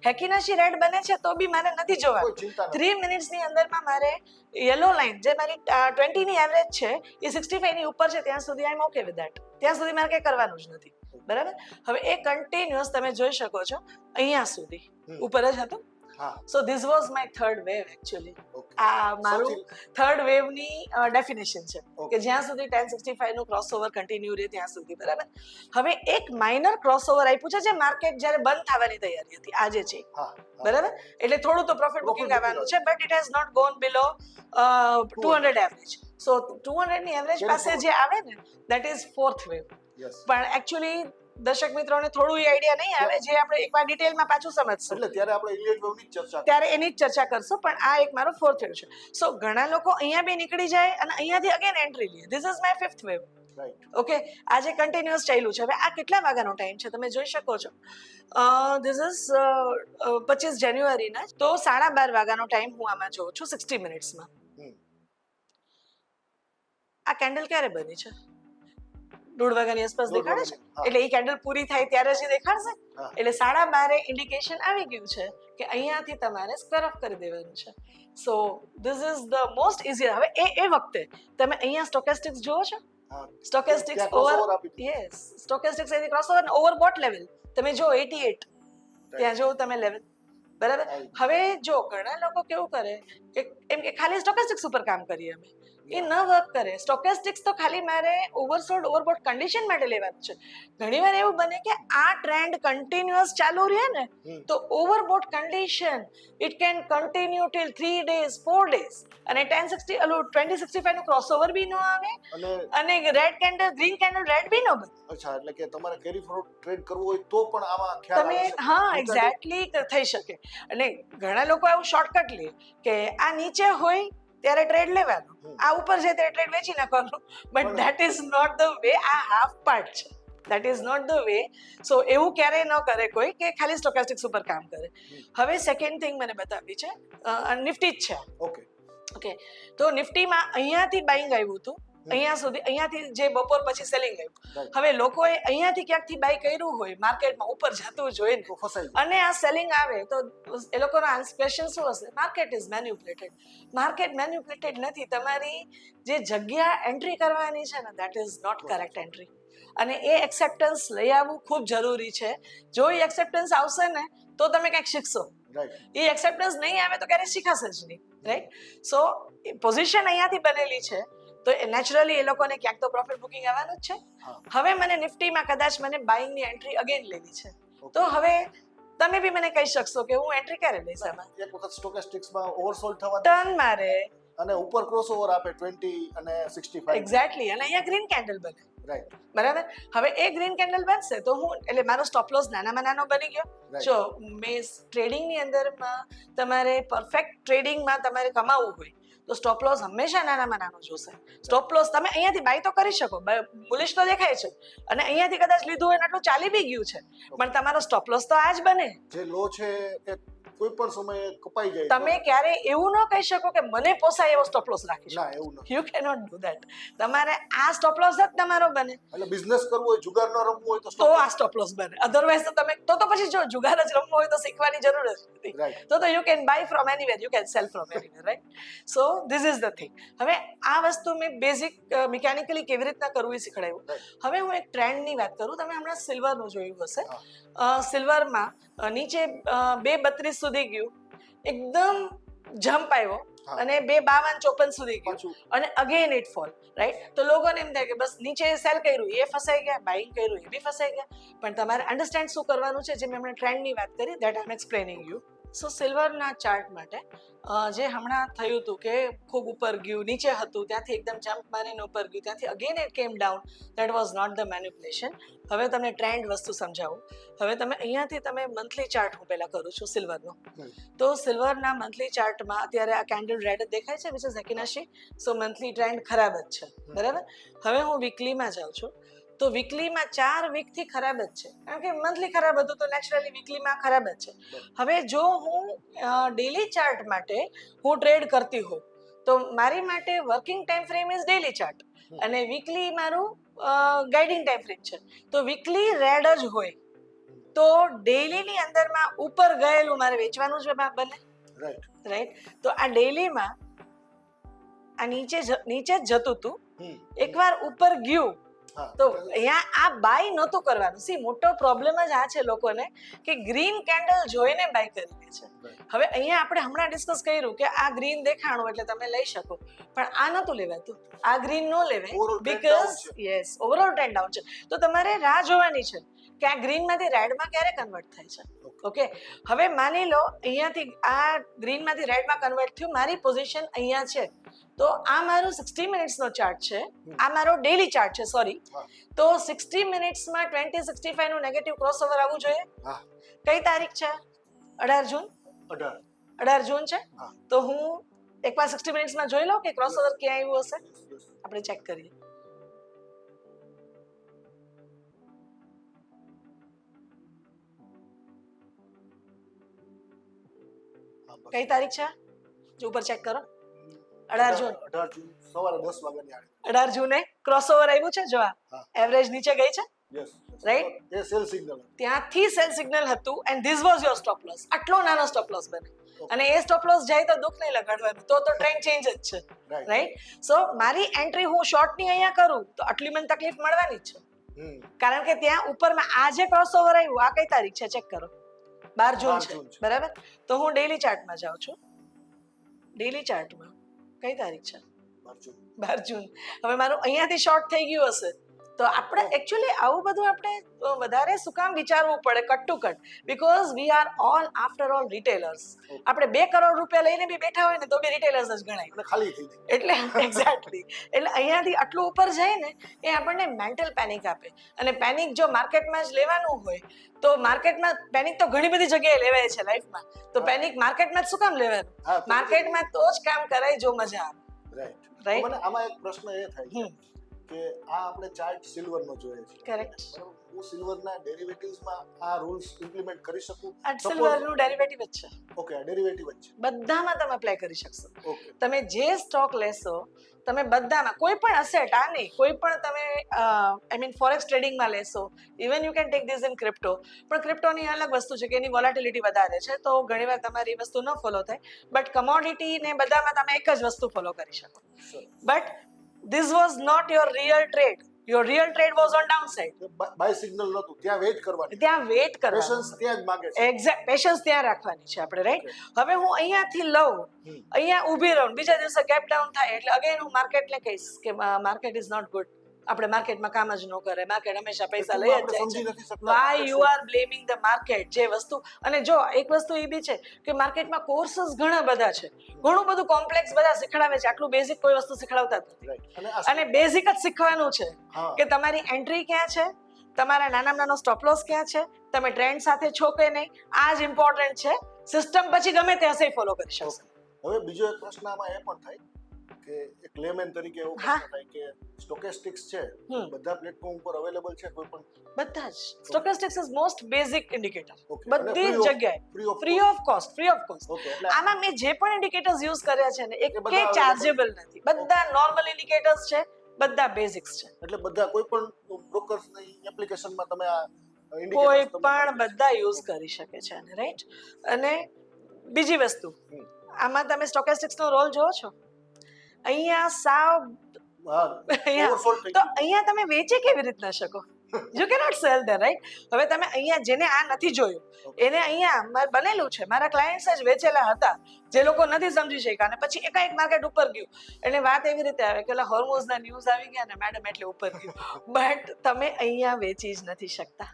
હેકીનાશી રેડ બને છે તો બી મારે નથી જોવાનું. 3 મિનિટ્સની અંદરમાં મારે યલો લાઇન જે મારી 20ની એવરેજ છે એ 65ની ઉપર છે, ત્યાં સુધી આઈ એમ ઓકે વિથ ધેટ. ત્યાં સુધી મારે કંઈ કરવાનું જ નથી, બરાબર? હવે એ કન્ટિન્યુઅસ તમે જોઈ શકો છો અહીંયા સુધી ઉપર જ હતું. So this was my third wave actually. આ મારું થર્ડ વેવની ડેફિનેશન છે કે જ્યાં સુધી 1065 નું ક્રોસઓવર કન્ટિન્યુ રહે ત્યાં સુધી, બરાબર? હવે એક માઇનર ક્રોસઓવર આપ્યું છે જે માર્કેટ જ્યારે બંધ થવાની તૈયારી હતી, આજે છે, બરાબર? એટલે થોડું તો પ્રોફિટ બુકિંગ આવવાનું છે, but it has not gone below 200 average. So 200ની એવરેજ પાસે જે આવે ને, દેટ ઇઝ ફોર્થ વેવ. પણ એકચ્યુઅલી દર્શક મિત્રોને થોડું આઈડિયા નહીં આવે જે આપણે એકવાર ડિટેલમાં પાછું સમજશું એટલે ત્યારે આપણે ઇલિયટ વેવની જ ચર્ચા ત્યારે એની જ ચર્ચા કરશું. પણ આ એક મારો 4th વેવ છે. સો ઘણા લોકો અહીંયા બી નીકળી જાય અને અહીંયાથી અગેન એન્ટ્રી લે. This is my 5th wave. Right. Okay, આ જે કન્ટિન્યુઅસ ચાલ્યું છે. હવે આ કેટલા વાગ્યાનો ટાઈમ છે તમે જોઈ શકો છો. ધીસ ઇઝ 25 જાન્યુઆરીના, તો 12:30 વાગ્યાનો ટાઈમ હું આમાં જોઉં છું 60 મિનિટ્સમાં. આ કેન્ડલ ક્યારે બની છે? 1:30 વાગ્યાની આસપાસ દેખાડે છે. એટલે એ કેન્ડલ પૂરી થાય ત્યારે જ દેખાડશે. એટલે 12:30 ઇન્ડિકેશન આવી ગયું છે કે અહીંયાથી તમારે સ્ક્વેર ઓફ કરી દેવાનું છે. So this is the most easy. હવે એ વખતે તમે અહીંયા સ્ટોકેસ્ટિક્સ જુઓ છો. સ્ટોકેસ્ટિક્સ ઓવર, યસ, સ્ટોકેસ્ટિક્સ એની ક્રોસઓવર ને ઓવરબોટ લેવલ તમે જો 88 ત્યાં જો તમે લેવલ, બરાબર. હવે જો ઘણા લોકો કેવું કરે કે એમ કે ખાલી સ્ટોકેસ્ટિક્સ ઉપર કામ કરીએ અમે, એ ન વર્ક કરે. સ્ટોકેસ્ટિક્સ તો ખાલી મારે ઓવરસોલ્ડ ઓવરબોટ કન્ડિશન માટે લેવાનું છે. ઘણીવાર એવું બને કે આ ટ્રેન્ડ કન્ટિન્યુઅસ ચાલુ રહે ને તો overbought condition it can continue till 3 days 4 days અને 2065 નું ક્રોસઓવર બી ન આવે અને red candle green candle red બી ન બને. અચ્છા, એટલે કે તમારે કેરી ફોરવર્ડ ટ્રેડ કરવું હોય તો પણ આમાં ખ્યાલ તમે આવે છે. હા એક્ઝેક્ટલી થઈ શકે. અને ઘણા લોકો એવું શોર્ટકટ લે કે આ નીચે હોય ત્યારે ટ્રેડ લેવાનો, આ ઉપર છે ત્યારે ટ્રેડ વેચી નાખવાનું. But that is not the way. આ હાફ પાર્ટ છે. That is not the way. So એવું ક્યારેય ન કરે કોઈ કે ખાલી સ્ટોકેસ્ટિક્સ ઉપર કામ કરે. હવે સેકન્ડ થિંગ મને બતાવી છે નિફ્ટી જ છે. ઓકે ઓકે, તો નિફ્ટીમાં અહીંયાથી બાઇંગ આવ્યું હતું અહીંયા સુધી, અહીંયાથી જે બપોર પછી સેલિંગ આવ્યું. હવે લોકોએ અહીંયાથી ક્યાંકથી બાય કર્યું હોય માર્કેટમાં ઉપર જતું જોઈને અને આ સેલિંગ આવે તો એ લોકોનો ક્વેશ્ચન શું હશે? Market is manipulated. Market manipulated નથી. તમારી જે જગ્યા એન્ટ્રી કરવાની છે ને that is not correct entry. અને એ એક્સેપ્ટન્સ લઈ આવવું ખૂબ જરૂરી છે. જો એ એક્સેપ્ટન્સ આવશે ને તો તમે કંઈક શીખશો. એ એક્સેપ્ટન્સ નહીં આવે તો ક્યારેય શીખાશે જ નહીં. રાઈટ. સો પોઝિશન અહીંયાથી બનેલી છે તો નેચરલી એ લોકોને ક્યાંક તો પ્રોફિટ બુકિંગ આવવાનું જ છે. હવે મને નિફ્ટીમાં કદાચ મને બાઇંગની એન્ટ્રી અગેન લેવી છે તો હવે તમે બી મને કહી શકશો કે હું એન્ટ્રી ક્યારે લઈશ આમાં? એક વખત સ્ટોકેસ્ટિક્સમાં ઓવરસોલ્ડ થવા ટર્ન મારે અને ઉપર ક્રોસઓવર આપે 20 અને 65. એક્ઝેક્ટલી. અને અહીંયા ગ્રીન કેન્ડલ બને. રાઈટ. બરાબર. હવે એ ગ્રીન કેન્ડલ બનશે તો હું એટલે મારો સ્ટોપ લોસ નાનામાં નાનો બની ગયો. જો મેં ટ્રેડિંગની અંદરમાં તમારે પરફેક્ટ ટ્રેડિંગમાં તમારે કમાવવું હોય તો સ્ટોપ લોસ હંમેશા નાનામાં નાનો જોશે. સ્ટોપ લોસ તમે અહીંયાથી બાય તો કરી શકો, બુલિશ તો દેખાય છે અને અહીંયાથી કદાચ લીધું હોય ને આટલું ચાલી બી ગયું છે, પણ તમારો સ્ટોપ લોસ તો આ જ બને. જે લો છે એ કોઈ પણ સમયે કપાઈ જાય. તમે ક્યારે એવું ન કહી શકો કે મને પોસાય એવો સ્ટોપ લોસ રાખી શકો. ના, એવું નથી. You cannot do that. તમારે આ સ્ટોપ લોસ જ તમારો બને. એટલે બિઝનેસ કરવું હોય, જુગાર ન રમવું હોય તો આ સ્ટોપ લોસ બને. અધરવાઇઝ તો તમે તો પછી જો જુગાર જ રમવું હોય તો શીખવાની જરૂર જ નથી. તો you can buy from anywhere, you can cell from anywhere, right. So this is the thing. હવે આ વસ્તુ મેં બેઝિક મિકેનિકલી કેવી રીતના કરવું એ શીખડાવ્યું. હવે હું એક ટ્રેન્ડની વાત કરું. તમે હમણાં સિલ્વરનું જોયું હશે. સિલ્વરમાં નીચે 2.32 સુધી ગયું, એકદમ જમ્પ આવ્યો અને 2.52-54 સુધી ગયું અને અગેન ઇટ ફોલ. રાઈટ. તો લોકોને એમ થાય કે બસ નીચે સેલ કર્યું એ ફસાઈ ગયા, બાઇંગ કર્યું એ બી ફસાઈ ગયા. પણ તમારે અન્ડરસ્ટેન્ડ શું કરવાનું છે, જે મેં હમણાં ટ્રેન્ડની વાત કરી that I am explaining you. So સિલ્વરના ચાર્ટ માટે જે હમણાં થયું હતું કે ખૂબ ઉપર ગયું, નીચે હતું, ત્યાંથી એકદમ જમ્પ મારીને ઉપર ગયું, ત્યાંથી again it came down. That was not the manipulation. હવે તમને ટ્રેન્ડ વસ્તુ સમજાવું. હવે તમે અહીંયાથી તમે મંથલી ચાર્ટ હું પહેલા કરું છું સિલ્વરનો. તો સિલ્વરના મંથલી ચાર્ટમાં અત્યારે આ કેન્ડલ રેડ જ દેખાય છે વિચ ઇઝ એકિનાશી. સો મંથલી ટ્રેન્ડ ખરાબ જ છે, બરાબર. હવે હું વીકલીમાં જાઉં છું તો વીકલીમાં 4 વીકથી ખરાબ જ છે, કારણ કે મંથલી ખરાબ હતું તો નેચરલી વીકલીમાં ખરાબ જ છે. હવે જો હું ડેલી ચાર્ટ માટે હું ટ્રેડ કરતી હોઉં તો મારી માટે working time frame is daily chart અને વીકલી મારું ગાઈડિંગ ટાઈમ ફ્રેમ છે. તો વીકલી રેડ જ હોય તો ડેલીની અંદરમાં ઉપર ગયેલું મારે વેચવાનું જ બને. રાઈટ. તો આ ડેલીમાં આ નીચે જ જતું હતું, એકવાર ઉપર ગયું તો અહીંયા આ બાય નહોતું કરવાનું. સી મોટો પ્રોબ્લેમ જ આ છે લોકોને કે ગ્રીન કેન્ડલ જોઈને બાય કરી લે છે. હવે અહીંયા આપણે હમણાં ડિસ્કસ કર્યું કે આ ગ્રીન દેખાણું એટલે તમે લઈ શકો, પણ આ નહોતું લેવાતું. આ ગ્રીન નો લેવાય because yes overall trend down છે. તો તમારે રાહ જોવાની છે કે આ ગ્રીનમાંથી રેડમાં ક્યારે કન્વર્ટ થાય છે. ઓકે. હવે માની લો અહીંયાથી આ ગ્રીનમાંથી રેડમાં કન્વર્ટ થયું, મારી પોઝિશન અહીંયા છે તો આ મારો 60 મિનિટ્સનો ચાર્ટ છે, આ મારો ડેલી ચાર્ટ છે, સોરી. હા. તો 60 મિનિટ્સમાં 2065 નું નેગેટિવ ક્રોસઓવર આવવું જોઈએ. હા. કઈ તારીખ છે? 18 જૂન. 18 જૂન છે. હા. તો હું એકવાર 60 મિનિટ્સમાં જોઈ લઉં કે ક્રોસઓવર ક્યાં આવ્યું હશે. આપણે ચેક કરીએ. કઈ તારીખ છે? જો ઉપર ચેક કરો. 18 જૂન. 18 જૂન સવારે 10 વાગ્યાની આડે. 18 જૂને ક્રોસઓવર આવ્યું છે. જો હા. એવરેજ નીચે ગઈ છે. યસ. Right? એ સેલ સિગ્નલ. ત્યાંથી સેલ સિગ્નલ હતું and this was your stop loss. આટલો નાનો સ્ટોપ લોસ બને અને એ સ્ટોપ લોસ જાય તો દુઃખ નહીં લગાડવાનું, તો ટ્રેન્ડ ચેન્જ જ છે. રાઈટ. સો મારી એન્ટ્રી હું શોર્ટની અહીંયા કરું તો આટલી મને તકલીફ મળવાની જ છે, કારણ કે ત્યાં ઉપરમાં આ જે ક્રોસઓવર આવ્યું આ કઈ તારીખ છે ચેક કરો. 12 જૂન છે. બરાબર. તો હું ડેલી ચાર્ટમાં જાઉં છું. ડેલી ચાર્ટમાં કઈ તારીખ છે? 12 જૂન. હવે મારું અહીંયાથી શોર્ટ થઈ ગયું હશે તો આપણે એકચ્યુઅલી આવું બધું આપણે વધારે શું કામ વિચારવું પડે cut to cut, because we are all after all retailers. આપણે 2 કરોડ રૂપિયા લઈને બી બેઠા હોય ને તો બી રિટેલર્સ જ ગણાય, ખાલી થઈ જાય. એટલે એક્ઝેક્ટલી એટલે અહીંયાથી આટલું ઉપર જાય ને એ આપણને મેન્ટલ પેનિક આપે. અને પેનિક જો માર્કેટમાં જ લેવાનું હોય તો માર્કેટમાં પેનિક તો ઘણી બધી જગ્યાએ લેવાય છે લાઈફમાં, તો પેનિક માર્કેટમાં જ શું કામ લેવાનું? માર્કેટમાં તો જ કામ કરાય જો મજા આવે. રાઈટ. મને આમાં એક પ્રશ્ન એ થાય કે આ આપણે ચાર્ટ સિલ્વરનો જોઈએ છે. કરેક્ટ. હું સિલ્વરના ડેરિવેટિવ્સમાં આ રૂલ્સ ઇમ્પ્લિમેન્ટ કરી શકું? આ સિલ્વરનું ડેરિવેટિવ જ છે. ઓકે, આ ડેરિવેટિવ જ છે. બધામાં તમે એપ્લાય કરી શકશો. ઓકે. તમે જે સ્ટોક લેશો તમે બધામાં, કોઈ પણ અસેટ, આ નહીં, કોઈ પણ તમે આઈ મીન ફોરેક્સ ટ્રેડિંગમાં લેશો, even you can take this in crypto, પણ ક્રિપ્ટોની અલગ વસ્તુ છે કે એની વોલેટિલિટી વધારે છે તો ઘણીવાર તમારી વસ્તુ ન ફોલો થાય, બટ કમોડિટી ને બધામાં તમે એક જ વસ્તુ ફોલો કરી શકો. But this was not your real trade. Your real trade was on downside. Buy signal નહોતું, ત્યાં વેઇટ કરવાની. ત્યાં વેઇટ કરવાની. પેશન્સ ત્યાં જ માંગે છે. એક્ઝેક્ટ પેશન્સ ત્યાં રાખવાની છે આપણે, રાઈટ. હવે હું અહીંયાથી લઉં, અહીંયા ઊભી રહું, બીજા દિવસે ગેપ ડાઉન થાય એટલે અગેન હું માર્કેટને કહીશ કે માર્કેટ ઇઝ નોટ ગુડ. આપણે માર્કેટમાં કામ જ ન કરે, માર્કેટ હંમેશા પૈસા લઈ જ જાય છે. Why you are blaming the market? જે વસ્તુ, અને જો એક વસ્તુ એ બી છે કે માર્કેટમાં કોર્સીસ ઘણા બધા છે, ઘણું બધું કોમ્પ્લેક્સ બધા શીખડાવે છે, આટલું બેઝિક કોઈ વસ્તુ શીખડાવતા નથી. અને બેઝિક જ શીખવાનું છે કે તમારી એન્ટ્રી ક્યાં છે, તમારા નાનામાં નાનો સ્ટોપ લોસ ક્યાં છે, તમે ટ્રેન્ડ સાથે છો કે નહીં, આ જ ઇમ્પોર્ટન્ટ છે. સિસ્ટમ પછી ગમે ત્યાં સે ફોલો કરી શકશો. હવે બીજો એક પ્રશ્ન આમાં એ પણ થાય કે એક લેમેન તરીકે એવો પ્રશ્ન થાય કે સ્ટોકેસ્ટિક્સ છે બધા પ્લેટફોર્મ ઉપર અવેલેબલ છે? કોઈ પણ? બધા જ. સ્ટોકેસ્ટિક્સ ઇઝ મોસ્ટ બેઝિક ઇન્ડિકેટર, બધી જ જગ્યાએ ફ્રી ઓફ કોસ્ટ. આમાં મેં જે પણ ઇન્ડિકેટર્સ યુઝ કર્યા છે ને એક કે ચાર્જેબલ નથી, બધા નોર્મલ ઇન્ડિકેટર્સ છે, બધા બેઝિક્સ છે. એટલે બધા કોઈ પણ બ્રોકર્સની એપ્લિકેશનમાં તમે આ કોઈ પણ બધા યુઝ કરી શકે છે આને, રાઈટ. અને બીજી વસ્તુ, આમાં તમે સ્ટોકેસ્ટિક્સનો રોલ જોવો છો? અહીંયા સાવ તો અહીંયા તમે વેચી કેવી રીતના શકો? You cannot cell there, right. હવે તમે અહીંયા જેને આ નથી જોયું એને અહીંયા બનેલું છે, મારા ક્લાયન્ટ્સ જ વેચેલા હતા જે લોકો નથી સમજી શક્યા અને પછી એકાએક માર્કેટ ઉપર ગયું. એટલે વાત એવી રીતે આવે કે હોર્મોઝના ન્યૂઝ આવી ગયા ને મેડમ એટલે ઉપર ગયું, બટ તમે અહીંયા વેચી જ નથી શકતા.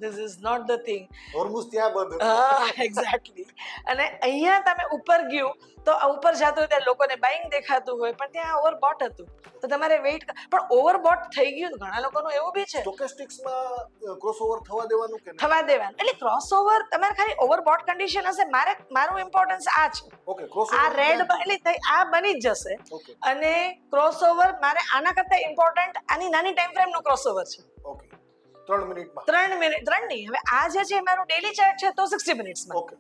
This is not the thing. હોર્મુઝ ત્યાં બંધ. હા, એક્ઝેક્ટલી. અને અહીંયા તમે ઉપર ગયું તો ઉપર જતું હોય ત્યારે લોકોને બાઇંગ દેખાતું હોય પણ ત્યાં ઓવરબોટ હતું તો તમારે વેઇટ, પણ ઓવરબોટ થઈ ગયું. ઘણા લોકોનું એવું બી છે સ્ટોકેસ્ટિક્સમાં ક્રોસઓવર થવા દેવાનું કે થવા દેવાનું, એટલે ક્રોસઓવર તમારે ખાલી ઓવરબોટ કન્ડિશન હશે. મારું ઇમ્પોર્ટન્સ આ છે. ઓકે, ક્રોસઓવર આ રેડ એટલે આ બની જ જશે. અને ક્રોસઓવર મારે આના કરતા ઇમ્પોર્ટન્ટ આની નાની ટાઈમ ફ્રેમનો ક્રોસઓવર છે. ઓકે, 3 મિનિટમાં. 3 મિનિટ, 3 નહીં. હવે આ જે છે મારું ડેલી ચાર્ટ છે તો 60 મિનિટ્સમાં. ઓકે.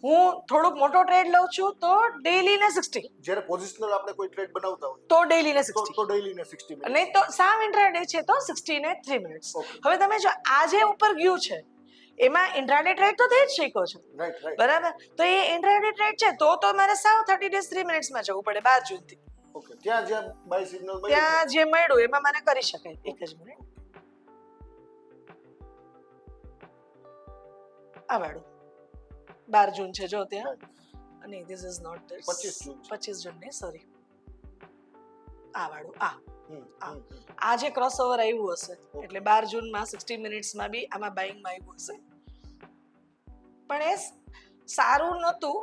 હું થોડુંક મોટો ટ્રેડ લઉં છું તો ડેલી ને 60. જ્યારે પોઝિશનલ આપણે કોઈ ટ્રેડ બનાવતા હોય તો ડેલી ને 60. તો ડેલી ને 60 મિનિટ. નહીં તો સાવ ઇન્ટ્રાડે છે તો 60 ને 3 મિનિટ્સ. હવે તમે જો આ જે ઉપર ગયું છે એમાં ઇન્ટ્રાડે ટ્રેડ તો થઈ જ શીખો છો, બરાબર? તો એ ઇન્ટ્રાડે ટ્રેડ છે તો મારે સાવ 30 ડેઝ 3 મિનિટ્સમાં જવું પડે 12 જૂનથી. ઓકે, ત્યાં જે બાય સિગ્નલ ત્યાં જે મળ્યું એમાં મને કરી શકાય. એક જ મિનિટ, આ વાળું 12 જૂન છે જો ત્યાં, અને ધીસ ઇઝ નોટ ધીસ 25 જૂન ને સોરી, આ વાળું આ જે ક્રોસઓવર આવ્યું હશે એટલે 12 જૂનમાં 60 મિનિટ્સમાં બી આમાં બાઇંગમાં આવ્યું હશે. પણ એ સારું નહોતું,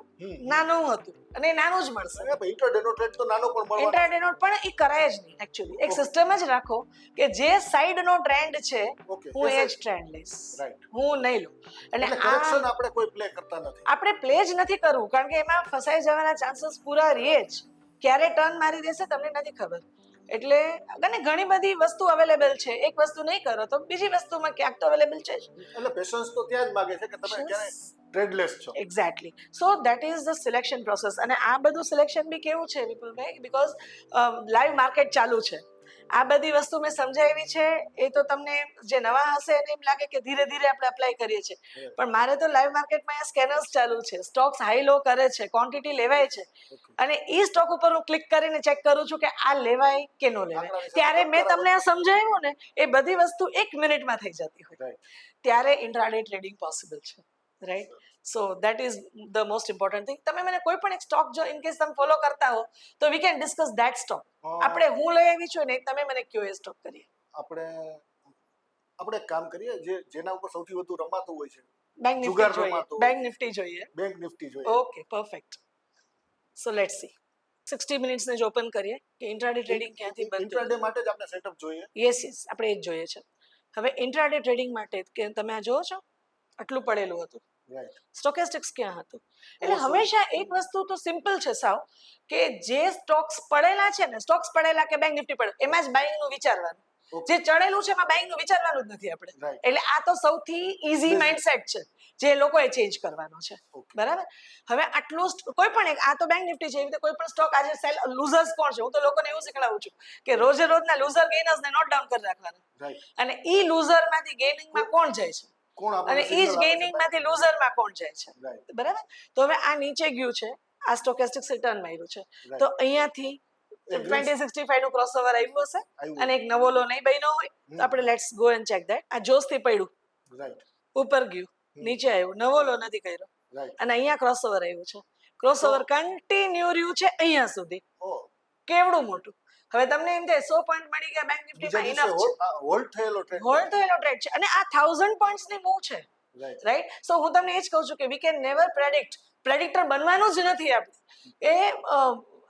નાનું હતું અને નાનું જ મળશે. ઇન્ટ્રાડે નો ટ્રેડ તો નાનો પણ મળવાનો ઇન્ટ્રાડે નો પણ એ કરાય જ નહીં એકચ્યુઅલી. એક સિસ્ટમ જ રાખો કે જે સાઈડ નો ટ્રેન્ડ છે Okay, હું એ એ side. જ ટ્રેન્ડ લઈશ, Right. હું નહીં લઉં. એટલે કરેક્શન આપણે કોઈ પ્લે કરતા નથી. આપણે પ્લે જ નથી કરવું કારણ કે એમાં ફસાઈ જવાના ચાન્સીસ પૂરા રહે જ. ક્યારે ટર્ન મારી દેશે તમને નથી ખબર. એટલે અને ઘણી બધી વસ્તુ અવેલેબલ છે, એક વસ્તુ નહીં કરો તો બીજી વસ્તુમાં ક્યાંક તો અવેલેબલ છે જ. એટલે પેશન્સ તો ત્યાં જ માંગે છે કે તમે ક્યારે ટ્રેડલેસ છો. Exactly. So that is the selection process. અને આ બધું સિલેક્શન બી કેવું છે વિપુલભાઈ, બીકોઝ લાઈવ માર્કેટ ચાલુ છે. આ બધી વસ્તુ મેં સમજાવી છે એ તો તમને જે નવા હશે એને એમ લાગે કે ધીરે ધીરે આપણે અપ્લાય કરીએ છીએ, પણ મારે તો લાઈવ માર્કેટમાં સ્કેનર્સ ચાલુ છે, સ્ટોક્સ હાઈ લો કરે છે, ક્વોન્ટિટી લેવાય છે અને એ સ્ટોક ઉપર હું ક્લિક કરીને ચેક કરું છું કે આ લેવાય કે ન લેવાય. ત્યારે મેં તમને આ સમજાવ્યું ને એ બધી વસ્તુ 1 મિનિટમાં થઈ જતી હોય, ત્યારે ઇન્ટ્રાડે ટ્રેડિંગ પોસિબલ છે. Right. So that is the most important thing. તમે મને કોઈ પણ એક સ્ટોક જો ઇન કેસ તમે ફોલો કરતા હો તો we can discuss that stock. આપણે હું લઈ આવી છું ને તમે મને કયો એ સ્ટોક કરીએ. આપણે એક કામ કરીએ જેના ઉપર સૌથી વધુ રમાતું હોય છે. બેંક નિફ્ટી જોઈએ. બેંક નિફ્ટી જોઈએ. બેંક નિફ્ટી જોઈએ. Okay, perfect. So let's see 60 minutes ને જ ઓપન કરીએ કે ઇન્ટ્રાડે ટ્રેડિંગ ક્યાંથી બનતું. ઇન્ટ્રાડે માટે જ આપણે સેટઅપ જોઈએ. યસ યસ, આપણે એ જ જોઈએ છે. હવે ઇન્ટ્રાડે ટ્રેડિંગ માટે કે તમે આ જોવો છો આટલું પડેલું હતું. સ્ટોકેસ્ટિક્સ ક્યાં હતું? એટલે હંમેશા એક વસ્તુ તો સિમ્પલ છે સાવ, કે જે સ્ટોક્સ પડેલા છે ને, સ્ટોક્સ પડેલા કે બેંક નિફ્ટી પડે એમાં જ બાઇંગ નું વિચારવાનું. જે ચડેલું છે એમાં બાઇંગ નું વિચારવાનું જ નથી આપણે. એટલે આ તો સૌથી ઈઝી માઇન્ડસેટ છે જે લોકોએ ચેન્જ કરવાનો છે. બરાબર. હવે આટલું કોઈ પણ એક આ તો બેંક નિફ્ટી છે, એવી રીતે કોઈ પણ સ્ટોક આજે સેલ લૂઝર્સ કોણ છે? હું તો લોકોને એવું શીખવાડું છું કે રોજે રોજના લૂઝર ગેઇનર્સ ને નોટ ડાઉન કરી રાખવાના, અને ઈ લૂઝર માંથી ગેઇનિંગમાં કોણ જાય છે અને ઈ જ ગેઇનિંગ માંથી લૂઝર માં કોણ જાય છે. બરાબર. તો હવે આ નીચે ગયું છે, આ સ્ટોકેસ્ટિક્સ રિટર્ન માર્યું છે, તો અહીંયાથી 2065 નું ક્રોસઓવર આવ્યું હશે અને એક નવો લો નહીં બન્યો હોય તો આપણે let's go and check that. આ જોસ થી પડ્યું, ઉપર ગયું, નીચે આવ્યું, નવો લો નથી કર્યો અને અહીંયા ક્રોસઓવર આવ્યું છે. ક્રોસઓવર કન્ટિન્યુ રહ્યું છે અહીંયા સુધી. કેવડું મોટું. હવે તમને એમ થાય 100 પોઈન્ટ મળી ગયા બેંક નિફ્ટીમાં, ઇનફ છે. હોલ્ડ થયેલો ટ્રેડ છે અને આ 1000 પોઈન્ટ્સ ની મૂવ છે. રાઈટ. સો હું તમને એ જ કહું છું કે વી કેન નેવર પ્રેડિક્ટર બનવાનું જ નથી આપણે. એ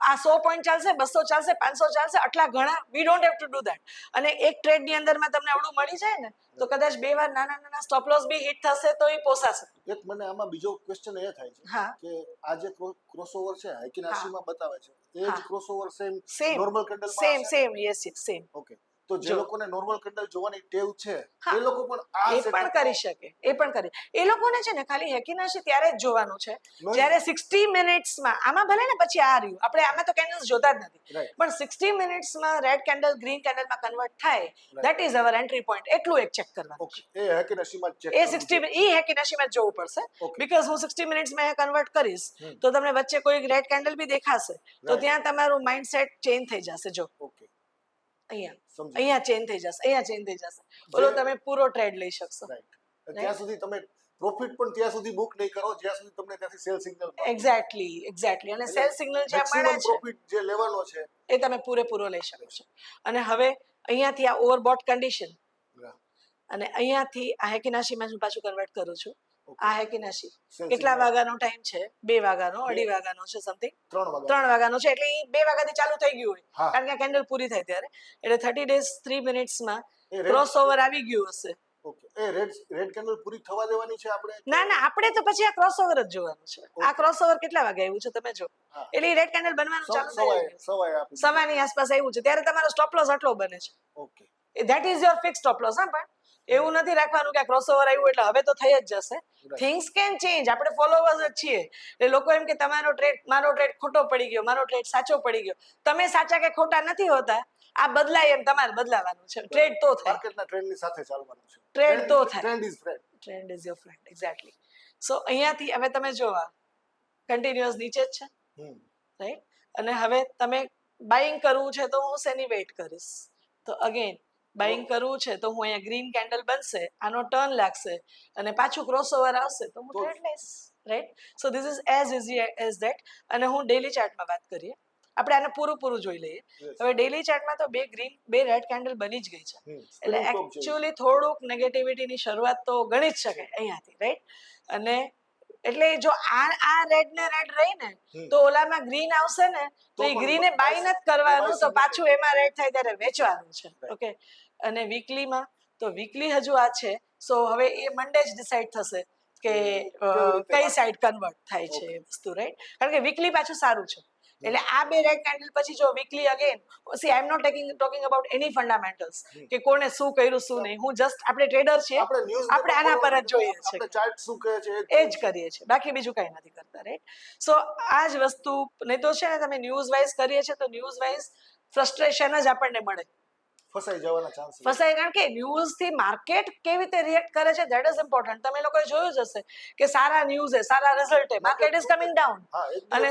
આ 100 પોઈન્ટ ચાલશે, 200 ચાલશે, 500 ચાલશે, આટલા ઘણા we don't have to do that. અને એક ટ્રેડ ની અંદરમાં તમને આવડું મળી જાય ને તો કદાચ 2 વાર નાના નાના સ્ટોપ લોસ બી હિટ થશે તો એ પોસાશે. એક મને આમાં બીજો ક્વેશ્ચન એ થાય છે કે આ જે ક્રોસઓવર છે હાઈકિન આશીમાં બતાવે છે એ જ ક્રોસઓવર સેમ નોર્મલ કેન્ડલમાં સેમ યસ સેમ. ઓકે. તો જે લોકોને નોર્મલ કેન્ડલ જોવાની ટેવ છે એ લોકો પણ આ એ પણ કરી શકે. એ લોકોને છે ને ખાલી હેકિનાશી ત્યારે જ જોવાનું છે જ્યારે 60 મિનિટ્સમાં, આમાં ભલે ને પછી આ રહ્યું, આપણે આમાં તો કેન્ડલ્સ જોતા જ નથી, પણ 60 મિનિટ્સમાં રેડ કેન્ડલ ગ્રીન કેન્ડલમાં કન્વર્ટ થાય, that is our entry point. એટલું એક ચેક કરવાનું છે. એ હેકિનાશીમાં ચેક એ 60 એ હેકિનાશીમાં જોવું પડશે, બીકોઝ હું 60 મિનિટ્સમાં કન્વર્ટ કરીશ તો તમને વચ્ચે કોઈ રેડ કેન્ડલ બી દેખાશે તો ત્યાં તમારું માઇન્ડસેટ ચેન્જ થઈ જશે. જો અહીંયા ચેન્જ થઈ જશે, બોલો તમે પૂરો ટ્રેડ લઈ શકશો. ત્યાં સુધી તમે પ્રોફિટ પણ ત્યાં સુધી બુક નહીં કરો જ્યાં સુધી તમને ત્યાંથી સેલ સિગ્નલ. એક્ઝેક્ટલી. અને સેલ સિગ્નલ જે મળે છે પ્રોફિટ જે લેવાનો છે એ તમે પૂરેપૂરો લઈ શકો છો. અને હવે અહીંયાથી આ ઓવરબોટ કન્ડિશન અને અહીંયાથી આ હેકિનાશીમાં હું પાછું કન્વર્ટ કરું છું. આ હેકિનાશી કેટલા વાગ્યાનો ટાઈમ છે? 2 વાગ્યાનો, 2:30 વાગ્યાનો છે, સમથિંગ 3 વાગ્યાનો છે. એટલે એ 2 વાગ્યાથી ચાલુ થઈ ગયું હોય કારણ કે કેન્ડલ પૂરી થાય ત્યારે. એટલે 30 ડેઝ 3 મિનિટ્સમાં ક્રોસઓવર આવી ગયું હશે. ઓકે. એ રેડ કેન્ડલ પૂરી થવા દેવાની છે આપણે? ના, આપણે તો પછી આ ક્રોસઓવર જ જોવાનું છે. આ ક્રોસઓવર કેટલા વાગે આવ્યું છે તમે જો, એટલે રેડ કેન્ડલ બનવાનું ચાલુ થાય સવારની આસપાસ આવ્યું છે ત્યારે તમારો સ્ટોપ લોસ આટલો બને છે. Okay. That is your fix stop loss. હા, પણ એવું નથી રાખવાનું કે ક્રોસઓવર આવ્યું એટલે હવે તો થઈ જ જશે. Things can change. આપણે ફોલોવર્સ જ છીએ. એટલે લોકો એમ કે મારો ટ્રેડ ખોટો પડી ગયો, મારો ટ્રેડ સાચો પડી ગયો. તમે સાચા કે ખોટા નથી હોતા, આ બદલાય એમ તમારે બદલાવાનું છે. ટ્રેડ તો થાય, માર્કેટના ટ્રેન્ડની સાથે ચાલવાનું છે. ટ્રેડ તો થાય. Trend is your friend. Exactly. So અહીંયાથી હવે તમે જોવા કન્ટિન્યુઅસ નીચે જ છે, રાઈટ. અને હવે તમે બાઇંગ કરવું છે તો હું શેની વેઇટ કરીશ? તો અગેન બાઇંગ કરવું છે તો હું અહીંયા ગ્રીન કેન્ડલ બનશે, આનો ટર્ન લાગશે અને પાછું ક્રોસઓવર આવશે તો હું ટ્રેડ લઈશ. Right. So this is as easy as that. અને હું ડેલી ચાર્ટમાં વાત કરીએ, આપણે આને પૂરું જોઈ લઈએ. હવે ડેલી ચાર્ટમાં તો 2 રેડ કેન્ડલ બની જ ગઈ છે. એટલે એકચ્યુઅલી થોડુંક નેગેટિવિટીની શરૂઆત તો ગણી જ શકાય અહીંયાથી, રાઈટ. અને એટલે જો આ રેડ ને રેડ રહી ને તો ઓલામાં ગ્રીન આવશે ને તો એ પણ ગ્રીને બાય નથી કરવાનું, તો buy પાછું એમાં રેડ થાય ત્યારે વેચવાનું છે. Right. ઓકે, અને વીકલીમાં તો વીકલી હજુ આ છે, સો હવે એ મંડે જ ડિસાઈડ થશે કે કેવી રીતે કઈ વાત- સાઈડ કન્વર્ટ થાય છે Okay. એ વસ્તુ, રાઈટ? કારણ કે વીકલી પાછું સારું છે. એટલે આ બે રેડ કેન્ડલ પછી જો weekly again, see I am not talking about any fundamentals કે કોને શું કર્યું શું નહીં. હું જસ્ટ, આપણે ટ્રેડર છીએ, આપણે ન્યૂઝ આપણે આના પર જ જોઈએ છે, આપણે ચાર્ટ શું કહે છે એ જ કરીએ છીએ, બાકી બીજું કઈ નથી કરતા, રાઈટ? સો આ જ વસ્તુ નહીં તો છે ને, તમે ન્યૂઝ વાઇઝ કરીએ છીએ તો ન્યૂઝ વાઇઝ ફ્રસ્ટ્રેશન જ આપણને મળે, ફસાઈ જવાના ચાન્સ ફસાય. કારણ કે ન્યૂઝ થી માર્કેટ કેવી રીતે રિએક્ટ કરે છે, દેટ ઇઝ ઇમ્પોર્ટન્ટ. તમે લોકોએ જોયું જ હશે કે સારા ન્યૂઝ સારા result market is coming down, અને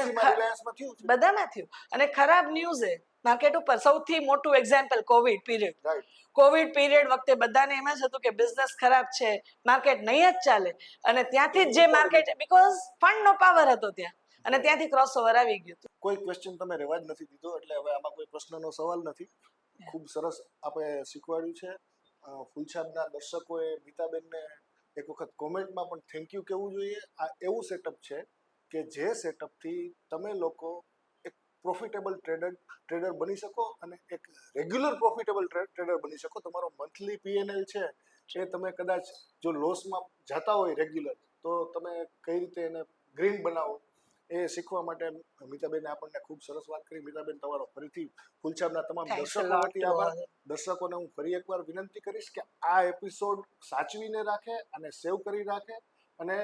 બધામાં થયું. અને ખરાબ ન્યૂઝ માર્કેટ ઉપર, સૌથી મોટું example Covid period. Right. Covid period વખતે બધાને એમ જ હતું કે બિઝનેસ ખરાબ છે, માર્કેટ નહીં જ ચાલે, અને ત્યાંથી જ જે માર્કેટ, બીકોઝ ફંડ નો પાવર હતો ત્યાં, અને ત્યાંથી ક્રોસ ઓવર આવી ગયું હતું. કોઈ ક્વેશ્ચન તમે રહેવા જ નથી દીધો, એટલે હવે આમાં કોઈ પ્રશ્નનો સવાલ નથી. ખૂબ સરસ આપણે શીખવાડ્યું છે. ફૂલછાપના દર્શકોએ મિતાબેનને એક વખત કોમેન્ટમાં પણ થેન્ક યુ કહેવું જોઈએ. આ એવું સેટઅપ છે કે જે સેટઅપથી તમે લોકો એક પ્રોફિટેબલ ટ્રેડર બની શકો, અને એક રેગ્યુલર પ્રોફિટેબલ ટ્રેડર બની શકો. તમારો મંથલી પીએનએલ છે એ તમે કદાચ જો લોસમાં જતા હોય રેગ્યુલર, તો તમે કઈ રીતે એને ગ્રીન બનાવો એ શીખવા માટે મિતાબેને આપણને ખૂબ સરસ વાત કરી. મિતાબેન, તમારો ફરીથી ફૂલછાપના તમામ દર્શકો વતી આભાર. દર્શકોને હું ફરી એકવાર વિનંતી કરીશ કે આ એપિસોડ સાચવીને રાખે અને સેવ કરી રાખે, અને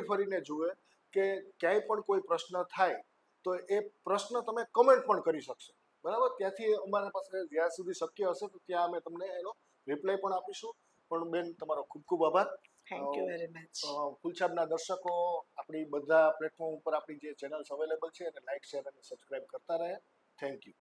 ફરીને જુએ કે ક્યાંય પણ કોઈ પ્રશ્ન થાય તો એ પ્રશ્ન તમે કમેન્ટ પણ કરી શકશો, બરાબર? ત્યાંથી અમારા પાસે જ્યાં સુધી શક્ય હશે તો ત્યાં અમે તમને એનો રિપ્લાય પણ આપીશું. પણ બેન, તમારો ખૂબ ખૂબ આભાર. Thank you very much. ફૂલછાપના દર્શકો આપણી બધા પ્લેટફોર્મ ઉપર આપણી જે ચેનલ્સ અવેલેબલ છે એને લાઈક, શેર અને સબસ્ક્રાઇબ કરતા રહે. Thank you.